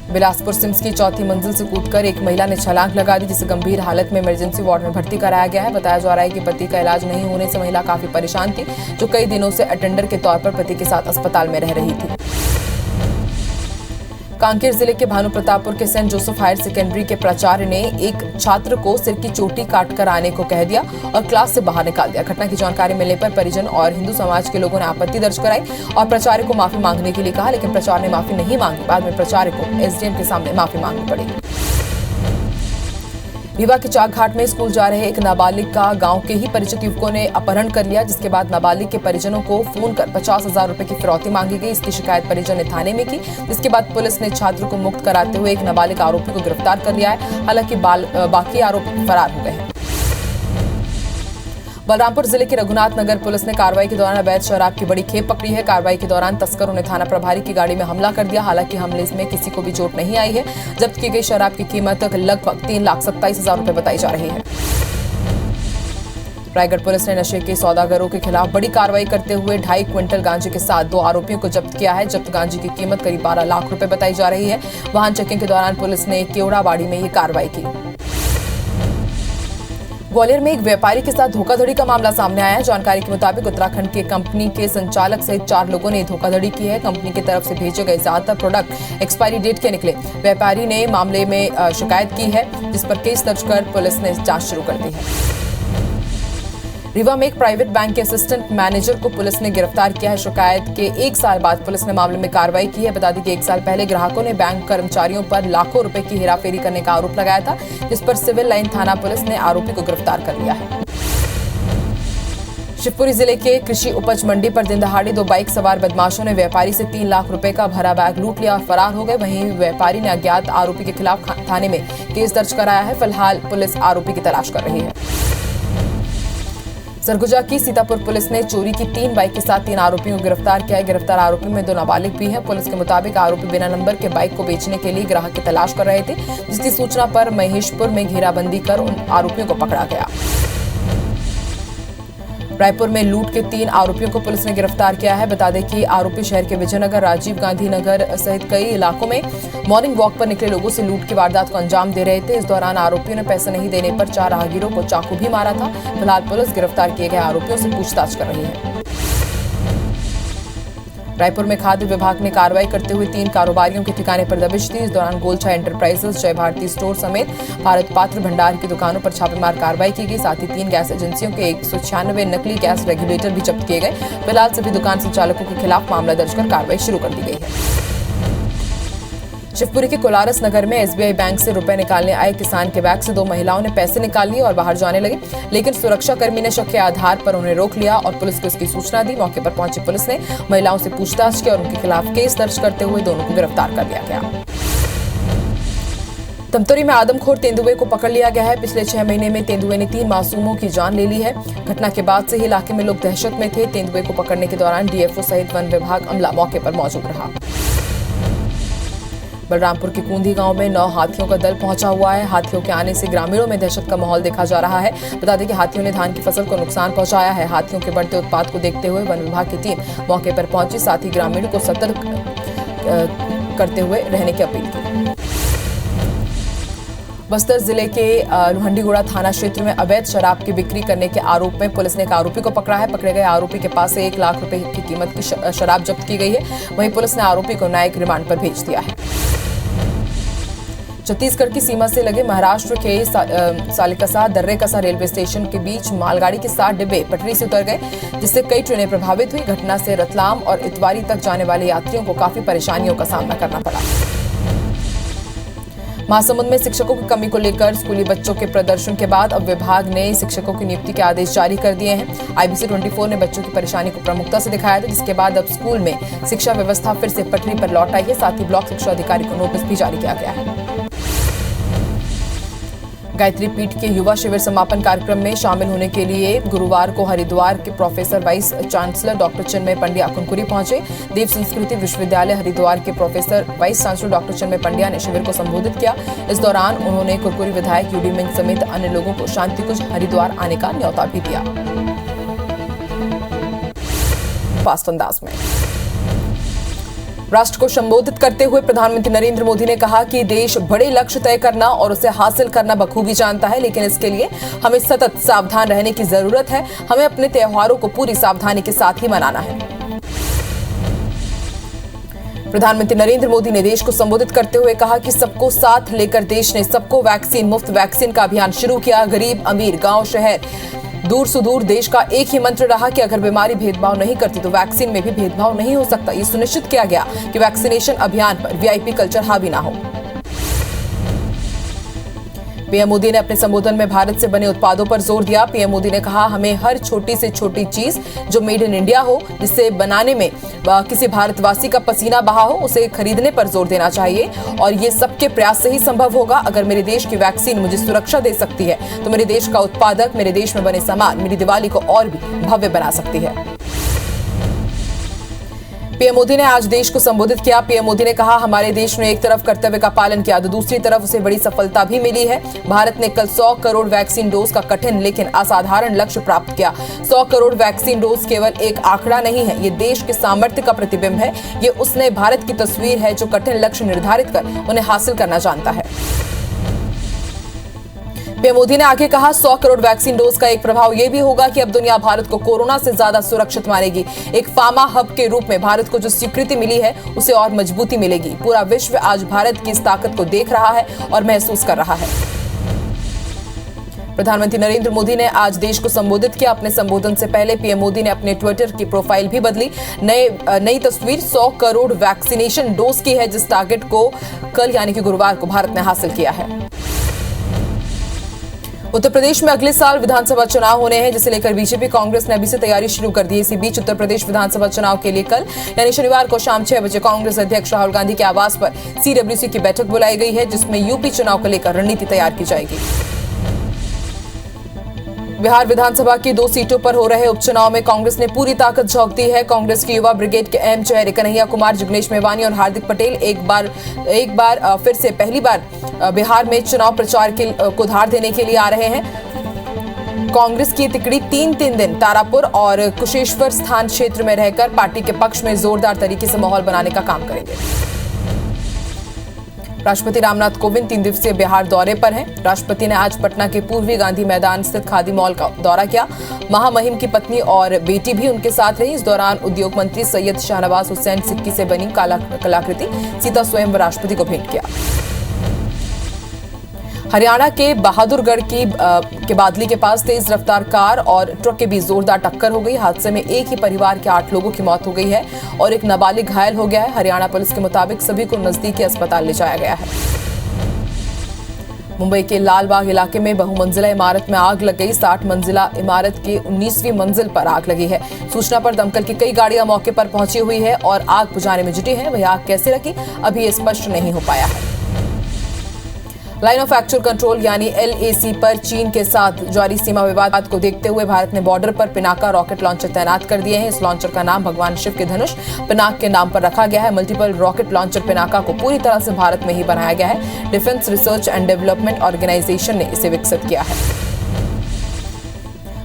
बिलासपुर सिम्स की 4थी मंजिल से कूदकर एक महिला ने छलांग लगा दी, जिसे गंभीर हालत में इमरजेंसी वार्ड में भर्ती कराया गया है। बताया जा रहा है कि पति का इलाज नहीं होने से महिला काफी परेशान थी, जो कई दिनों से अटेंडर के तौर पर पति के साथ अस्पताल में रह रही थी। कांकेर जिले के भानु प्रतापपुर के सेंट जोसेफ हायर सेकेंडरी के प्राचार्य ने एक छात्र को सिर की चोटी काटकर आने को कह दिया और क्लास से बाहर निकाल दिया। घटना की जानकारी मिलने पर परिजन और हिंदू समाज के लोगों ने आपत्ति दर्ज कराई और प्राचार्य को माफी मांगने के लिए कहा, लेकिन प्राचार्य ने माफी नहीं मांगी। बाद में प्राचार्य को एसडीएम के सामने माफी मांगनी पड़ी। रीवा के चाक घाट में स्कूल जा रहे एक नाबालिग का गांव के ही परिचित युवकों ने अपहरण कर लिया, जिसके बाद नाबालिग के परिजनों को फोन कर 50,000 रुपए की फिरौती मांगी गई। इसकी शिकायत परिजन ने थाने में की, जिसके बाद पुलिस ने छात्र को मुक्त कराते हुए एक नाबालिग आरोपी को गिरफ्तार कर लिया है। हालांकि बाकी आरोपी फरार हो गए हैं। बलरामपुर जिले के रघुनाथ नगर पुलिस ने कार्रवाई के दौरान अवैध शराब की बड़ी खेप पकड़ी है। कार्रवाई के दौरान तस्करों ने थाना प्रभारी की गाड़ी में हमला कर दिया। हालांकि हमले में किसी को भी चोट नहीं आई है। जब्त की गई शराब की कीमत लगभग 3,27,000 रुपए बताई जा रही है। रायगढ़ पुलिस ने नशे के सौदागरों के खिलाफ बड़ी कार्रवाई करते हुए 2.5 क्विंटल गांजे के साथ 2 आरोपियों को जब्त किया है। जब्त गांजे की कीमत करीब 12 लाख रुपए बताई जा रही है। वाहन चेकिंग के दौरान पुलिस ने केवड़ाबाड़ी में ये कार्रवाई की। ग्वालियर में एक व्यापारी के साथ धोखाधड़ी का मामला सामने आया है। जानकारी के मुताबिक उत्तराखंड के कंपनी के संचालक सहित 4 लोगों ने धोखाधड़ी की है। कंपनी की तरफ से भेजे गए ज्यादातर प्रोडक्ट एक्सपायरी डेट के निकले। व्यापारी ने मामले में शिकायत की है, जिस पर केस दर्ज कर पुलिस ने जांच शुरू कर दी है। रीवा में एक प्राइवेट बैंक के असिस्टेंट मैनेजर को पुलिस ने गिरफ्तार किया है। शिकायत के 1 साल बाद पुलिस ने मामले में कार्रवाई की है। बता दें कि 1 साल पहले ग्राहकों ने बैंक कर्मचारियों पर लाखों रुपए की हेराफेरी करने का आरोप लगाया था, जिस पर सिविल लाइन थाना पुलिस ने आरोपी को गिरफ्तार कर लिया है। शिवपुरी जिले के कृषि उपज मंडी पर दिन दहाड़े 2 बाइक सवार बदमाशों ने व्यापारी से 3 लाख रुपए का भरा बैग लूट लिया और फरार हो गए। वहीं व्यापारी ने अज्ञात आरोपी के खिलाफ थाने में केस दर्ज कराया है। फिलहाल पुलिस आरोपी की तलाश कर रही है। सरगुजा की सीतापुर पुलिस ने चोरी की 3 बाइक के साथ 3 आरोपियों को गिरफ्तार किया है। गिरफ्तार आरोपी में 2 नाबालिग भी हैं। पुलिस के मुताबिक आरोपी बिना नंबर के बाइक को बेचने के लिए ग्राहक की तलाश कर रहे थे, जिसकी सूचना पर महेशपुर में घेराबंदी कर उन आरोपियों को पकड़ा गया। रायपुर में लूट के 3 आरोपियों को पुलिस ने गिरफ्तार किया है। बता दें कि आरोपी शहर के विजयनगर, राजीव गांधी नगर सहित कई इलाकों में मॉर्निंग वॉक पर निकले लोगों से लूट की वारदात को अंजाम दे रहे थे। इस दौरान आरोपियों ने पैसे नहीं देने पर 4 राहगीरों को चाकू भी मारा था। फिलहाल पुलिस गिरफ्तार किए गए आरोपियों से पूछताछ कर रही है। रायपुर में खाद्य विभाग ने कार्रवाई करते हुए 3 कारोबारियों के ठिकाने पर दबिश दी। इस दौरान गोलछा एंटरप्राइजेस, जय भारती स्टोर समेत भारत पात्र भंडार की दुकानों पर छापेमार कार्रवाई की गई। साथ ही 3 गैस एजेंसियों के 196 नकली गैस रेगुलेटर भी जब्त किए गए। फिलहाल सभी दुकान संचालकों के खिलाफ मामला दर्ज कर कार्रवाई शुरू कर दी गई है। शिवपुरी के कोलारस नगर में एसबीआई बैंक से रुपए निकालने आए किसान के बैग से 2 महिलाओं ने पैसे निकाल लिए और बाहर जाने लगे, लेकिन सुरक्षाकर्मी ने शक के आधार पर उन्हें रोक लिया और पुलिस को इसकी सूचना दी। मौके पर पहुंची पुलिस ने महिलाओं से पूछताछ की और उनके खिलाफ केस दर्ज करते हुए दोनों को गिरफ्तार कर लिया गया। तमतोरी में आदमखोर तेंदुए को पकड़ लिया गया है। पिछले 6 महीने में तेंदुए ने 3 मासूमों की जान ले ली है। घटना के बाद से ही इलाके में लोग दहशत में थे। तेंदुए को पकड़ने के दौरान डीएफओ सहित वन विभाग अमला मौके पर मौजूद रहा। बलरामपुर के कूंदी गांव में 9 हाथियों का दल पहुंचा हुआ है। हाथियों के आने से ग्रामीणों में दहशत का माहौल देखा जा रहा है। बता दें कि हाथियों ने धान की फसल को नुकसान पहुंचाया है। हाथियों के बढ़ते उत्पात को देखते हुए वन विभाग की टीम मौके पर पहुंची, साथ ही ग्रामीणों को सतर्क करते हुए रहने की अपील की। बस्तर जिले के लोहंडीगुड़ा थाना क्षेत्र में अवैध शराब की बिक्री करने के आरोप में पुलिस ने एक आरोपी को पकड़ा है। पकड़े गए आरोपी के पास से 1 लाख रुपए की कीमत की शराब जब्त की गई है। वहीं पुलिस ने आरोपी को न्यायिक रिमांड पर भेज दिया है। छत्तीसगढ़ की सीमा से लगे महाराष्ट्र के सालिकसा दर्रेकसा रेलवे स्टेशन के बीच मालगाड़ी के 7 डिब्बे पटरी से उतर गए, जिससे कई ट्रेनें प्रभावित हुई। घटना से रतलाम और इतवारी तक जाने वाले यात्रियों को काफी परेशानियों का सामना करना पड़ा। महासमुंद में शिक्षकों की कमी को लेकर स्कूली बच्चों के प्रदर्शन के बाद अब विभाग ने शिक्षकों की नियुक्ति के आदेश जारी कर दिए हैं। IBC 24 ने बच्चों की परेशानी को प्रमुखता से दिखाया था, जिसके बाद अब स्कूल में शिक्षा व्यवस्था फिर से पटरी पर लौट आई है। साथ ही ब्लॉक शिक्षा अधिकारी को नोटिस भी जारी किया गया है। गायत्री पीठ के युवा शिविर समापन कार्यक्रम में शामिल होने के लिए गुरुवार को हरिद्वार के प्रोफेसर वाइस चांसलर डॉक्टर चिन्मय पंड्या कुनकुरी पहुंचे। देव संस्कृति विश्वविद्यालय हरिद्वार के प्रोफेसर वाइस चांसलर डॉक्टर चिन्मय पंड्या ने शिविर को संबोधित किया। इस दौरान उन्होंने कुरकुरी विधायक यूडी मिंग समेत अन्य लोगों को शांति कुंज हरिद्वार आने का न्योता भी दिया। फास्ट अंदाज में राष्ट्र को संबोधित करते हुए प्रधानमंत्री नरेंद्र मोदी ने कहा कि देश बड़े लक्ष्य तय करना और उसे हासिल करना बखूबी जानता है, लेकिन इसके लिए हमें सतत सावधान रहने की जरूरत है। हमें अपने त्योहारों को पूरी सावधानी के साथ ही मनाना है। प्रधानमंत्री नरेंद्र मोदी ने देश को संबोधित करते हुए कहा कि सबको साथ लेकर देश ने सबको वैक्सीन मुफ्त वैक्सीन का अभियान शुरू किया। गरीब अमीर गांव शहर दूर सुदूर देश का एक ही मंत्र रहा कि अगर बीमारी भेदभाव नहीं करती तो वैक्सीन में भी भेदभाव नहीं हो सकता। ये सुनिश्चित किया गया कि वैक्सीनेशन अभियान पर VIP कल्चर हावी ना हो। पीएम मोदी ने अपने संबोधन में भारत से बने उत्पादों पर जोर दिया। पीएम मोदी ने कहा, हमें हर छोटी से छोटी चीज जो मेड इन इंडिया हो, जिसे बनाने में किसी भारतवासी का पसीना बहा हो, उसे खरीदने पर जोर देना चाहिए और ये सबके प्रयास से ही संभव होगा। अगर मेरे देश की वैक्सीन मुझे सुरक्षा दे सकती है तो मेरे देश का उत्पादक मेरे देश में बने सामान मेरी दिवाली को और भी भव्य बना सकती है। पीएम मोदी ने आज देश को संबोधित किया। पीएम मोदी ने कहा, हमारे देश ने एक तरफ कर्तव्य का पालन किया तो दूसरी तरफ उसे बड़ी सफलता भी मिली है। भारत ने कल 100 करोड़ वैक्सीन डोज का कठिन लेकिन असाधारण लक्ष्य प्राप्त किया। 100 करोड़ वैक्सीन डोज केवल एक आंकड़ा नहीं है, ये देश के सामर्थ्य का प्रतिबिंब है। ये उस नए भारत की तस्वीर है जो कठिन लक्ष्य निर्धारित कर उन्हें हासिल करना जानता है। पीएम मोदी ने आगे कहा, 100 करोड़ वैक्सीन डोज का एक प्रभाव यह भी होगा कि अब दुनिया भारत को कोरोना से ज्यादा सुरक्षित मानेगी। एक फार्मा हब के रूप में भारत को जो स्वीकृति मिली है उसे और मजबूती मिलेगी। पूरा विश्व आज भारत की इस ताकत को देख रहा है और महसूस कर रहा है। प्रधानमंत्री नरेंद्र मोदी ने आज देश को संबोधित किया। अपने संबोधन से पहले पीएम मोदी ने अपने ट्विटर की प्रोफाइल भी बदली। नई तस्वीर 100 करोड़ वैक्सीनेशन डोज की है, जिस टारगेट को कल यानी कि गुरुवार को भारत ने हासिल किया है। उत्तर प्रदेश में अगले साल विधानसभा चुनाव होने हैं, जिसे लेकर बीजेपी कांग्रेस ने अभी से तैयारी शुरू कर दी है। इसी बीच उत्तर प्रदेश विधानसभा चुनाव के लिए कल यानी शनिवार को शाम 6 बजे कांग्रेस अध्यक्ष राहुल गांधी के आवास पर CWC की बैठक बुलाई गई है, जिसमें यूपी चुनाव को लेकर रणनीति तैयार की जाएगी। बिहार विधानसभा की 2 सीटों पर हो रहे उपचुनाव में कांग्रेस ने पूरी ताकत झोंक दी है। कांग्रेस की युवा ब्रिगेड के अहम चेहरे कन्हैया कुमार, जिग्नेश मेवानी और हार्दिक पटेल एक बार फिर से पहली बार बिहार में चुनाव प्रचार को धार देने के लिए आ रहे हैं। कांग्रेस की तिकड़ी 3 दिन तारापुर और कुशेश्वर स्थान क्षेत्र में रहकर पार्टी के पक्ष में जोरदार तरीके से माहौल बनाने का काम करेंगे। राष्ट्रपति रामनाथ कोविंद 3 दिवसीय बिहार दौरे पर हैं। राष्ट्रपति ने आज पटना के पूर्वी गांधी मैदान स्थित खादी मॉल का दौरा किया। महामहिम की पत्नी और बेटी भी उनके साथ रही। इस दौरान उद्योग मंत्री सैयद शाहनवाज हुसैन सिक्की से बनी कलाकृति सीता स्वयं राष्ट्रपति को भेंट किया। हरियाणा के बहादुरगढ़ के बादली के पास तेज रफ्तार कार और ट्रक के बीच जोरदार टक्कर हो गई। हादसे में एक ही परिवार के 8 लोगों की मौत हो गई है और एक नाबालिग घायल हो गया है। हरियाणा पुलिस के मुताबिक सभी को नजदीकी अस्पताल ले जाया गया है। मुंबई के लालबाग इलाके में बहुमंजिला इमारत में आग लग गई। 60 मंजिला इमारत के 19वीं मंजिल पर आग लगी है। सूचना पर दमकल की कई गाड़ियां मौके पर पहुंची हुई है और आग बुझाने में जुटी है। वही आग कैसे लगी अभी ये स्पष्ट नहीं हो पाया है। लाइन ऑफ एक्चुअल कंट्रोल यानी LAC पर चीन के साथ जारी सीमा विवाद को देखते हुए भारत ने बॉर्डर पर पिनाका रॉकेट लॉन्चर तैनात कर दिए हैं। इस लॉन्चर का नाम भगवान शिव के धनुष पिनाक के नाम पर रखा गया है। मल्टीपल रॉकेट लॉन्चर पिनाका को पूरी तरह से भारत में ही बनाया गया है। Defence research and development organisation ने इसे विकसित किया है।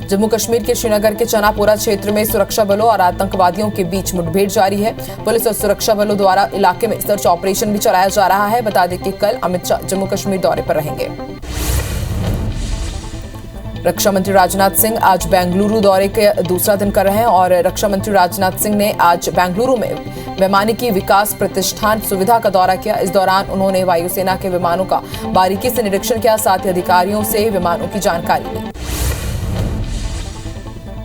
जम्मू कश्मीर के श्रीनगर के चनापोरा क्षेत्र में सुरक्षा बलों और आतंकवादियों के बीच मुठभेड़ जारी है। पुलिस और सुरक्षा बलों द्वारा इलाके में सर्च ऑपरेशन भी चलाया जा रहा है। बता दें कि कल अमित शाह जम्मू कश्मीर दौरे पर रहेंगे। रक्षा मंत्री राजनाथ सिंह आज बेंगलुरु दौरे के दूसरा दिन कर रहे हैं और रक्षा मंत्री राजनाथ सिंह ने आज बेंगलुरु में वैमानिकी विकास प्रतिष्ठान सुविधा का दौरा किया। इस दौरान उन्होंने वायुसेना के विमानों का बारीकी से निरीक्षण किया, साथ ही अधिकारियों से विमानों की जानकारी ली।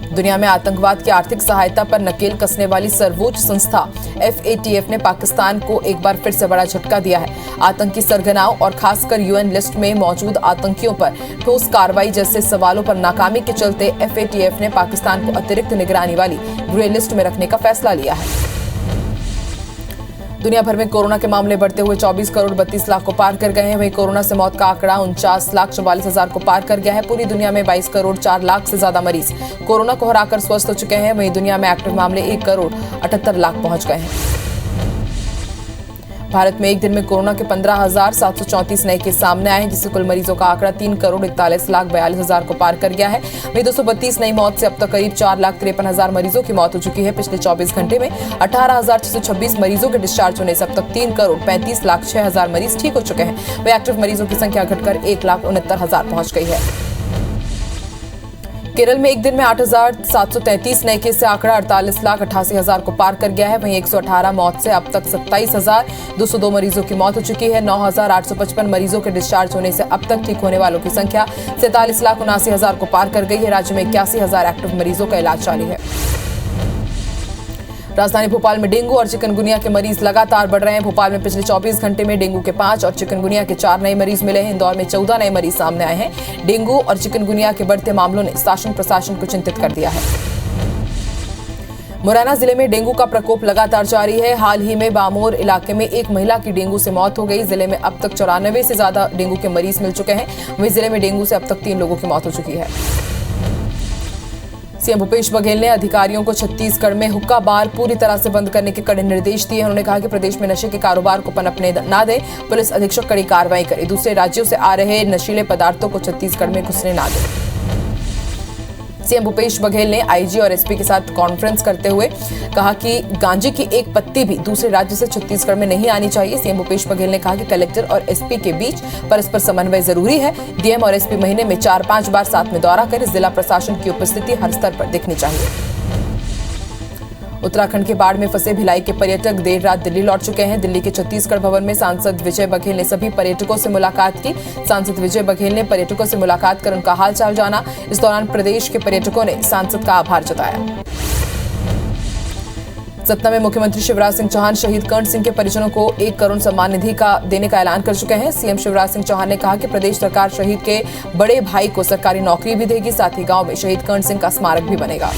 दुनिया में आतंकवाद की आर्थिक सहायता पर नकेल कसने वाली सर्वोच्च संस्था FATF ने पाकिस्तान को एक बार फिर से बड़ा झटका दिया है। आतंकी सरगनाओं और खासकर UN लिस्ट में मौजूद आतंकियों पर ठोस कार्रवाई जैसे सवालों पर नाकामी के चलते FATF ने पाकिस्तान को अतिरिक्त निगरानी वाली ग्रे लिस्ट में रखने का फैसला लिया है। दुनिया भर में कोरोना के मामले बढ़ते हुए 24 करोड़ 32 लाख को पार कर गए हैं। वहीं कोरोना से मौत का आंकड़ा 49,44,000 को पार कर गया है। पूरी दुनिया में 22 करोड़ 4 लाख से ज्यादा मरीज कोरोना को हराकर स्वस्थ हो चुके हैं। वहीं दुनिया में एक्टिव मामले 1 करोड़ 78 लाख पहुंच गए हैं। भारत में एक दिन में कोरोना के 15,734 नए केस सामने आए हैं, जिससे कुल मरीजों का आंकड़ा 3 करोड़ 41,42,000 को पार कर गया है। वहीं 232 नई मौत से अब तक करीब 4,53,000 मरीजों की मौत हो चुकी है। पिछले 24 घंटे में 18,626 मरीजों के डिस्चार्ज होने से अब तक 3 करोड़ 35,06,000 मरीज ठीक हो चुके हैं। वहीं एक्टिव मरीजों की संख्या घटकर 1,69,000 पहुंच गई है। केरल में एक दिन में 8,733 नए केस से आंकड़ा 48,88,000 को पार कर गया है। वहीं 118 मौत से अब तक 27,202 मरीजों की मौत हो चुकी है। 9,855 मरीजों के डिस्चार्ज होने से अब तक ठीक होने वालों की संख्या 43,79,000 को पार कर गई है। राज्य में 81,000 एक्टिव मरीजों का इलाज जारी है। राजधानी भोपाल में डेंगू और चिकनगुनिया के मरीज लगातार बढ़ रहे हैं। भोपाल में पिछले 24 घंटे में डेंगू के 5 और चिकनगुनिया के 4 नए मरीज मिले हैं। इंदौर में 14 नए मरीज सामने आए हैं। डेंगू और चिकनगुनिया के बढ़ते मामलों ने शासन प्रशासन को चिंतित कर दिया है। मुरैना जिले में डेंगू का प्रकोप लगातार जारी है। हाल ही में बामोर इलाके में एक महिला की डेंगू से मौत हो गई। जिले में अब तक 94 से ज्यादा डेंगू के मरीज मिल चुके हैं। वहीं जिले में डेंगू से अब तक 3 लोगों की मौत हो चुकी है। सीएम भूपेश बघेल ने अधिकारियों को छत्तीसगढ़ में हुक्का बार पूरी तरह से बंद करने के कड़े निर्देश दिए। उन्होंने कहा कि प्रदेश में नशे के कारोबार को पनपने न दें। पुलिस अधीक्षक कड़ी कार्रवाई करे। दूसरे राज्यों से आ रहे नशीले पदार्थों को छत्तीसगढ़ में घुसने न दें। सीएम भूपेश बघेल ने IG और SP के साथ कॉन्फ्रेंस करते हुए कहा कि गांजे की एक पत्ती भी दूसरे राज्य से छत्तीसगढ़ में नहीं आनी चाहिए। सीएम भूपेश बघेल ने कहा कि कलेक्टर और SP के बीच परस्पर समन्वय जरूरी है। DM और SP महीने में 4-5 बार साथ में दौरा कर जिला प्रशासन की उपस्थिति हर स्तर पर दिखनी चाहिए। उत्तराखंड के बाढ़ में फंसे भिलाई के पर्यटक देर रात दिल्ली लौट चुके हैं। दिल्ली के छत्तीसगढ़ भवन में सांसद विजय बघेल ने सभी पर्यटकों से मुलाकात की। सांसद विजय बघेल ने पर्यटकों से मुलाकात कर उनका हालचाल जाना। इस दौरान प्रदेश के पर्यटकों ने सांसद का आभार जताया। सतना में मुख्यमंत्री शिवराज सिंह चौहान शहीद कर्ण सिंह के परिजनों को 1 करोड़ सम्मान निधि का देने का ऐलान कर चुके हैं। सीएम शिवराज सिंह चौहान ने कहा कि प्रदेश सरकार शहीद के बड़े भाई को सरकारी नौकरी भी देगी, साथ ही गांव में शहीद कर्ण सिंह का स्मारक भी बनेगा।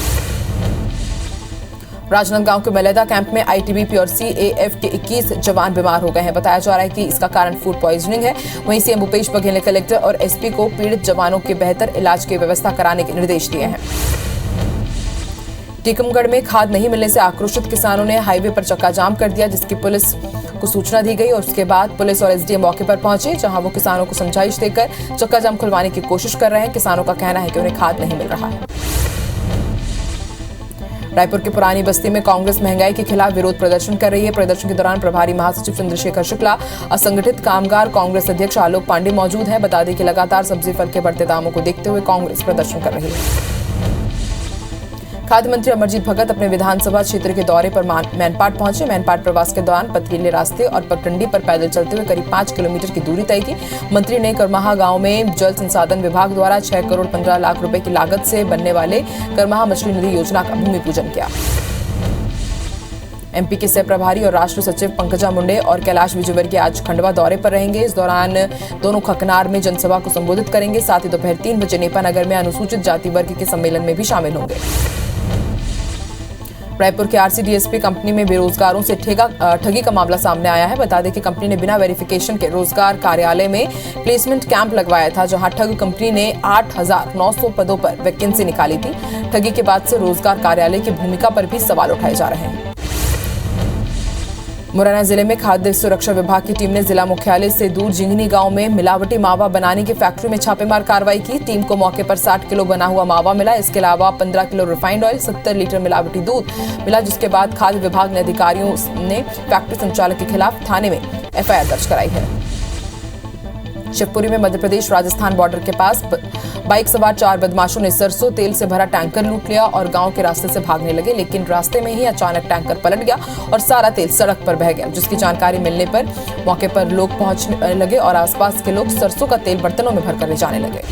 राजनांदगांव के मलेदा कैंप में ITBP और CAF के 21 जवान बीमार हो गए हैं। बताया जा रहा है कि इसका कारण फूड पॉइजनिंग है। वहीं सीएम भूपेश बघेल ने कलेक्टर और SP को पीड़ित जवानों के बेहतर इलाज की व्यवस्था कराने के निर्देश दिए हैं। टीकमगढ़ में खाद नहीं मिलने से आक्रोशित किसानों ने हाईवे पर चक्का जाम कर दिया, जिसकी पुलिस को सूचना दी गई और उसके बाद पुलिस और SDM मौके पर पहुंचे, जहां वो किसानों को समझाइश देकर चक्का जाम खुलवाने की कोशिश कर रहे हैं। किसानों का कहना है कि उन्हें खाद नहीं मिल रहा है। रायपुर की पुरानी बस्ती में कांग्रेस महंगाई के खिलाफ विरोध प्रदर्शन कर रही है। प्रदर्शन के दौरान प्रभारी महासचिव चंद्रशेखर शुक्ला, असंगठित कामगार कांग्रेस अध्यक्ष आलोक पांडे मौजूद हैं। बता दें कि लगातार सब्जी फल के बढ़ते दामों को देखते हुए कांग्रेस प्रदर्शन कर रही है। खाद्य मंत्री अमरजीत भगत अपने विधानसभा क्षेत्र के दौरे पर मैनपाट पहुंचे। मैनपाट प्रवास के दौरान पथरीले रास्ते और पगडंडी पर पैदल चलते हुए करीब 5 किलोमीटर की दूरी तय की। मंत्री ने करमाहा गांव में जल संसाधन विभाग द्वारा 6 करोड़ 15 लाख रुपए की लागत से बनने वाले करमाहा मछली निधि योजना का भूमि पूजन किया। MP के सह प्रभारी और राष्ट्रीय सचिव पंकजा मुंडे और कैलाश विजयवर्गीय आज खंडवा दौरे पर रहेंगे। इस दौरान दोनों खकनार में जनसभा को संबोधित करेंगे। साथ ही दोपहर 3 बजे नेपानगर में अनुसूचित जाति वर्ग के सम्मेलन में भी शामिल होंगे। रायपुर के RCDSP कंपनी में बेरोजगारों से ठगी का मामला सामने आया है। बता दें कि कंपनी ने बिना वेरिफिकेशन के रोजगार कार्यालय में प्लेसमेंट कैंप लगवाया था, जहां ठग कंपनी ने 8,900 पदों पर वैकेंसी निकाली थी। ठगी के बाद से रोजगार कार्यालय की भूमिका पर भी सवाल उठाए जा रहे हैं। मुरैना जिले में खाद्य सुरक्षा विभाग की टीम ने जिला मुख्यालय से दूर जिंगनी गांव में मिलावटी मावा बनाने की फैक्ट्री में छापेमार कार्रवाई की। टीम को मौके पर 60 किलो बना हुआ मावा मिला। इसके अलावा 15 किलो रिफाइंड ऑयल, 70 लीटर मिलावटी दूध मिला, जिसके बाद खाद्य विभाग ने अधिकारियों ने फैक्ट्री संचालक के खिलाफ थाने में FIR दर्ज कराई है। शिवपुरी में मध्य प्रदेश राजस्थान बॉर्डर के पास बाइक सवार 4 बदमाशों ने सरसों तेल से भरा टैंकर लूट लिया और गांव के रास्ते से भागने लगे, लेकिन रास्ते में ही अचानक टैंकर पलट गया और सारा तेल सड़क पर बह गया, जिसकी जानकारी मिलने पर मौके पर लोग पहुंचने लगे और आसपास के लोग सरसों का तेल बर्तनों में भरकर ले जाने लगे।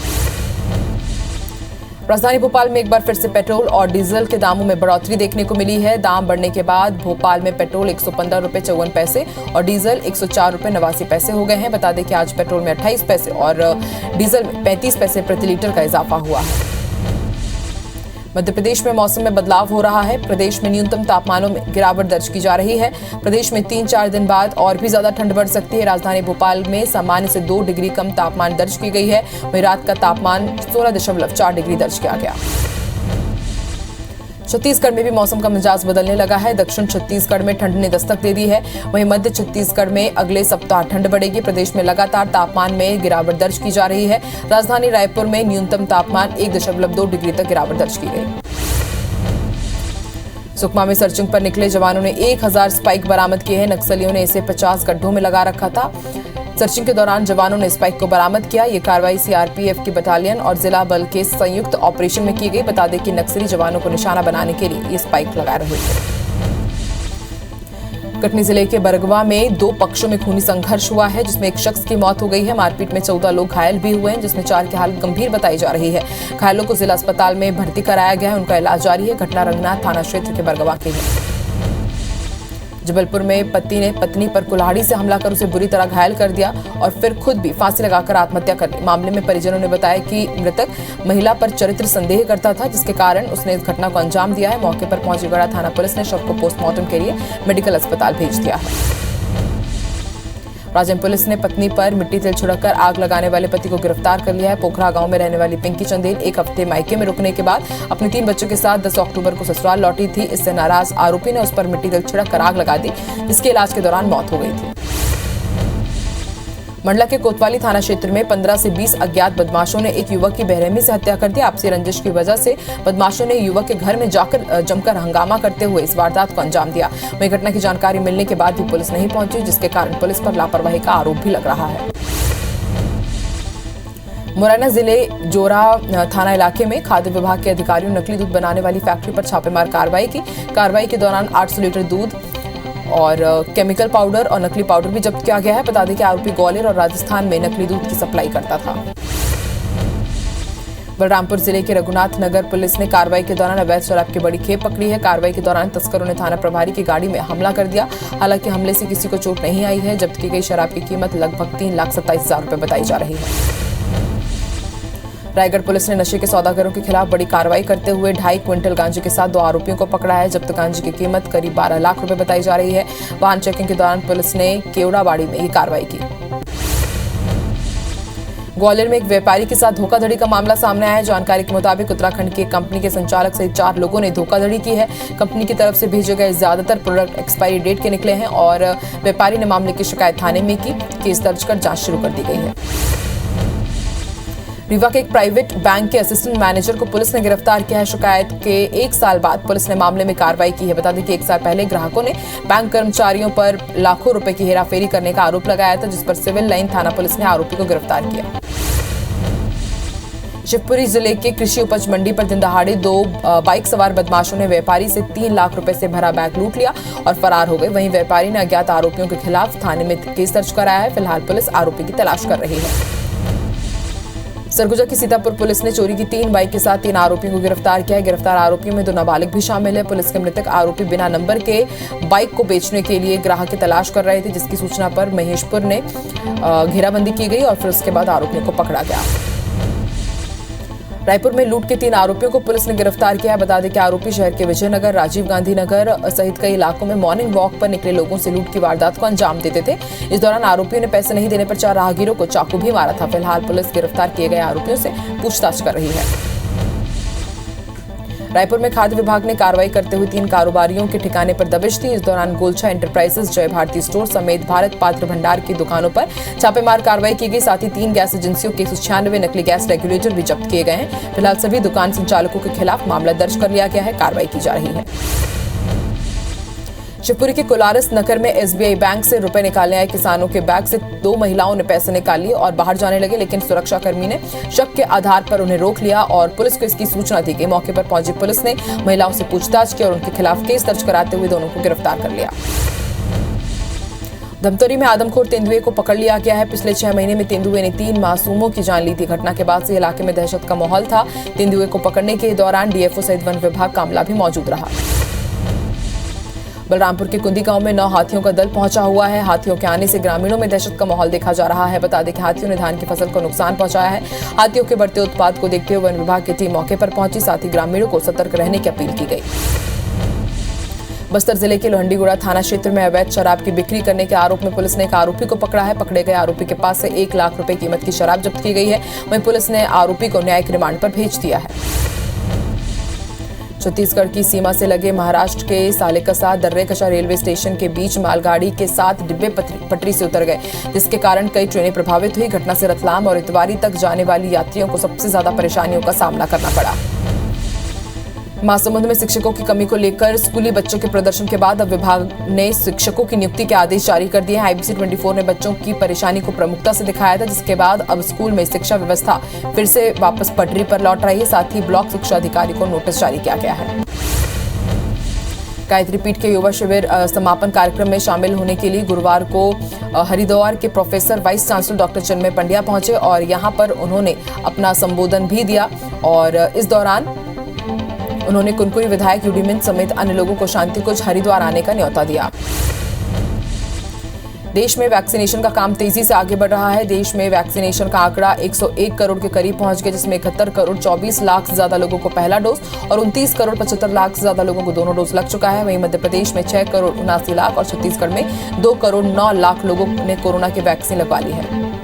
राजधानी भोपाल में एक बार फिर से पेट्रोल और डीजल के दामों में बढ़ोतरी देखने को मिली है। दाम बढ़ने के बाद भोपाल में पेट्रोल 115 रुपए 54 पैसे और डीजल 104 रुपए 89 पैसे हो गए हैं। बता दें कि आज पेट्रोल में 28 पैसे और डीजल में 35 पैसे प्रति लीटर का इजाफा हुआ है। मध्य प्रदेश में मौसम में बदलाव हो रहा है। प्रदेश में न्यूनतम तापमानों में गिरावट दर्ज की जा रही है। प्रदेश में 3-4 दिन बाद और भी ज्यादा ठंड बढ़ सकती है। राजधानी भोपाल में सामान्य से 2 डिग्री कम तापमान दर्ज की गई है। वहीं रात का तापमान 16.4 डिग्री दर्ज किया गया। छत्तीसगढ़ में भी मौसम का मिजाज बदलने लगा है। दक्षिण छत्तीसगढ़ में ठंड ने दस्तक दे दी है। वहीं मध्य छत्तीसगढ़ में अगले सप्ताह ठंड बढ़ेगी। प्रदेश में लगातार तापमान में गिरावट दर्ज की जा रही है। राजधानी रायपुर में न्यूनतम तापमान 1.2 डिग्री तक गिरावट दर्ज की गई। सुकमा में सर्चिंग पर निकले जवानों ने 1000 स्पाइक बरामद किए हैं। नक्सलियों ने इसे 50 गड्ढों में लगा रखा था। सर्चिंग के दौरान जवानों ने स्पाइक को बरामद किया। ये कार्रवाई सीआरपीएफ की बटालियन और जिला बल के संयुक्त ऑपरेशन में की गई। बता दें कि नक्सली जवानों को निशाना बनाने के लिए ये स्पाइक लगा रहे थे। कटनी जिले के बरगवा में 2 पक्षों में खूनी संघर्ष हुआ है, जिसमें एक शख्स की मौत हो गई है। मारपीट में 14 लोग घायल भी हुए हैं, जिसमें 4 की हालत गंभीर बताई जा रही है। घायलों को जिला अस्पताल में भर्ती कराया गया है। उनका इलाज जारी है। घटना रंगनाथ थाना क्षेत्र के बरगवा की है। जबलपुर में पति ने पत्नी पर कुल्हाड़ी से हमला कर उसे बुरी तरह घायल कर दिया और फिर खुद भी फांसी लगाकर आत्महत्या कर ली। मामले में परिजनों ने बताया कि मृतक महिला पर चरित्र संदेह करता था, जिसके कारण उसने इस घटना को अंजाम दिया है। मौके पर पहुंची गढ़ा थाना पुलिस ने शव को पोस्टमार्टम के लिए मेडिकल अस्पताल भेज दिया है। राजन पुलिस ने पत्नी पर मिट्टी तेल छिड़ककर आग लगाने वाले पति को गिरफ्तार कर लिया है। पोखरा गांव में रहने वाली पिंकी चंदेल 1 हफ्ते मायके में रुकने के बाद अपने 3 बच्चों के साथ 10 अक्टूबर को ससुराल लौटी थी। इससे नाराज आरोपी ने उस पर मिट्टी तेल छिड़ककर आग लगा दी, जिसके इलाज के दौरान मौत हो गई थी। मंडला के कोतवाली थाना क्षेत्र में 15 से 20 अज्ञात बदमाशों ने एक युवक की बेरहमी से हत्या कर दी। आपसी रंजिश की वजह से बदमाशों ने युवक के घर में जाकर जमकर हंगामा करते हुए इस वारदात को अंजाम दिया। वहीं घटना की जानकारी मिलने के बाद भी पुलिस नहीं पहुंची, जिसके कारण पुलिस पर लापरवाही का आरोप भी लग रहा है। मुरैना जिले जोरा थाना इलाके में खाद्य विभाग के अधिकारियों ने नकली दूध बनाने वाली फैक्ट्री पर छापेमार कार्रवाई की। कार्रवाई के दौरान 800 लीटर दूध और केमिकल पाउडर और नकली पाउडर भी जब्त किया गया है। बता दें कि आरोपी ग्वालियर और राजस्थान में नकली दूध की सप्लाई करता था। बलरामपुर जिले के रघुनाथ नगर पुलिस ने कार्रवाई के दौरान अवैध शराब की बड़ी खेप पकड़ी है। कार्रवाई के दौरान तस्करों ने थाना प्रभारी की गाड़ी में हमला कर दिया। हालांकि हमले से किसी को चोट नहीं आई है। जब्त की गई शराब की कीमत लगभग 3,27,000 रुपए बताई जा रही है। रायगढ़ पुलिस ने नशे के सौदागरों के खिलाफ बड़ी कार्रवाई करते हुए 2.5 क्विंटल गांजे के साथ 2 आरोपियों को पकड़ा है। जब्त गांजे की कीमत करीब 12 लाख रुपए बताई जा रही है। वाहन चेकिंग के दौरान पुलिस ने केवड़ाबाड़ी में ये कार्रवाई की। ग्वालियर में एक व्यापारी के साथ धोखाधड़ी का मामला सामने आया है। जानकारी के मुताबिक उत्तराखंड की कंपनी के संचालक सहित 4 लोगों ने धोखाधड़ी की है। कंपनी की तरफ से भेजे गए ज्यादातर प्रोडक्ट एक्सपायरी डेट के निकले हैं और व्यापारी ने मामले की शिकायत थाने में की। केस दर्ज कर जांच शुरू कर दी गई है। रीवा के एक प्राइवेट बैंक के असिस्टेंट मैनेजर को पुलिस ने गिरफ्तार किया है। शिकायत के 1 साल बाद पुलिस ने मामले में कार्रवाई की है। बता दें कि 1 साल पहले ग्राहकों ने बैंक कर्मचारियों पर लाखों रुपए की हेराफेरी करने का आरोप लगाया था, जिस पर सिविल लाइन थाना पुलिस ने आरोपी को गिरफ्तार किया। शिवपुरी जिले के कृषि उपज मंडी पर दिन दहाड़े 2 बाइक सवार बदमाशों ने व्यापारी से 3 लाख रुपए से भरा बैग लूट लिया और फरार हो गए। वहीं व्यापारी ने अज्ञात आरोपियों के खिलाफ थाने में केस दर्ज कराया है। फिलहाल पुलिस आरोपी की तलाश कर रही है। सरगुजा की सीतापुर पुलिस ने चोरी की 3 बाइक के साथ 3 आरोपियों को गिरफ्तार किया है। गिरफ्तार आरोपियों में 2 नाबालिग भी शामिल है। पुलिस के मृतक आरोपी बिना नंबर के बाइक को बेचने के लिए ग्राहक की तलाश कर रहे थे, जिसकी सूचना पर महेशपुर ने घेराबंदी की गई और फिर उसके बाद आरोपियों को पकड़ा गया। रायपुर में लूट के 3 आरोपियों को पुलिस ने गिरफ्तार किया है। बता दें कि आरोपी शहर के विजयनगर, राजीव गांधी नगर सहित कई इलाकों में मॉर्निंग वॉक पर निकले लोगों से लूट की वारदात को अंजाम देते थे। इस दौरान आरोपियों ने पैसे नहीं देने पर 4 राहगीरों को चाकू भी मारा था। फिलहाल पुलिस गिरफ्तार किए गए आरोपियों से पूछताछ कर रही है। रायपुर में खाद्य विभाग ने कार्रवाई करते हुए 3 कारोबारियों के ठिकाने पर दबिश दी। इस दौरान गोलछा एंटरप्राइजेस, जय भारती स्टोर समेत भारत पात्र भंडार की दुकानों पर छापेमार कार्रवाई की गई। साथ ही 3 गैस एजेंसियों के 196 नकली गैस रेगुलेटर भी जब्त किए गए हैं। फिलहाल सभी दुकान संचालकों के खिलाफ मामला दर्ज कर लिया गया है। कार्रवाई की जा रही है। शिवपुरी के कोलारस नगर में एसबीआई बैंक से रुपए निकालने आए किसानों के बैग से 2 महिलाओं ने पैसे निकाल लिए और बाहर जाने लगे, लेकिन सुरक्षाकर्मी ने शक के आधार पर उन्हें रोक लिया और पुलिस को इसकी सूचना दी गई। मौके पर पहुंची पुलिस ने महिलाओं से पूछताछ की और उनके खिलाफ केस दर्ज कराते हुए दोनों को गिरफ्तार कर लिया। धमतरी में आदमखोर तेंदुए को पकड़ लिया गया है। पिछले 6 महीने में तेंदुए ने 3 मासूमों की जान ली थी। घटना के बाद से इलाके में दहशत का माहौल था। तेंदुए को पकड़ने के दौरान डीएफओ सहित वन विभाग का अमला भी मौजूद रहा। बलरामपुर के कुंदी गांव में 9 हाथियों का दल पहुंचा हुआ है। हाथियों के आने से ग्रामीणों में दहशत का माहौल देखा जा रहा है। बता दें कि हाथियों ने धान की फसल को नुकसान पहुंचाया है। हाथियों के बढ़ते उत्पात को देखते हुए वन विभाग की टीम मौके पर पहुंची, साथ ही ग्रामीणों को सतर्क रहने की अपील की गई। बस्तर जिले के लोहंडीगुड़ा थाना क्षेत्र में अवैध शराब की बिक्री करने के आरोप में पुलिस ने एक आरोपी को पकड़ा है। पकड़े गए आरोपी के पास से 1 लाख रुपए कीमत की शराब जब्त की गई है। वहीं पुलिस ने आरोपी को न्यायिक रिमांड पर भेज दिया है। छत्तीसगढ़ की सीमा से लगे महाराष्ट्र के सालेकसा दर्रेकशा रेलवे स्टेशन के बीच मालगाड़ी के 7 डिब्बे पटरी से उतर गए, जिसके कारण कई ट्रेनें प्रभावित हुई। घटना से रतलाम और इतवारी तक जाने वाली यात्रियों को सबसे ज्यादा परेशानियों का सामना करना पड़ा। महासमुंद में शिक्षकों की कमी को लेकर स्कूली बच्चों के प्रदर्शन के बाद अब विभाग ने शिक्षकों की नियुक्ति के आदेश जारी कर दिए हैं। आईबीसी 24 ने बच्चों की परेशानी को प्रमुखता से दिखाया था, जिसके बाद अब स्कूल में शिक्षा व्यवस्था फिर से वापस पटरी पर लौट रही है। साथ ही ब्लॉक शिक्षा अधिकारी को नोटिस जारी किया गया है। गायत्री पीठ के युवा शिविर समापन कार्यक्रम में शामिल होने के लिए गुरुवार को हरिद्वार के प्रोफेसर वाइस चांसलर डॉक्टर चिन्मय पंड्या पहुंचे और यहां पर उन्होंने अपना संबोधन भी दिया और इस दौरान उन्होंने कुनकुरी विधायक यूडीमिन समेत अन्य लोगों को शांति कुंज हरिद्वार आने का न्योता दिया। देश में वैक्सीनेशन का काम तेजी से आगे बढ़ रहा है। देश में वैक्सीनेशन का आंकड़ा 101 करोड़ के करीब पहुंच गया, जिसमें 71 करोड़ 24 लाख से ज्यादा लोगों को पहला डोज और 29 करोड़ 75 लाख से ज्यादा लोगों को दोनों डोज लग चुका है। वहीं मध्य प्रदेश में 6 करोड़ 79 लाख और छत्तीसगढ़ में 2 करोड़ 9 लाख लोगों ने कोरोना की वैक्सीन लगवा ली है।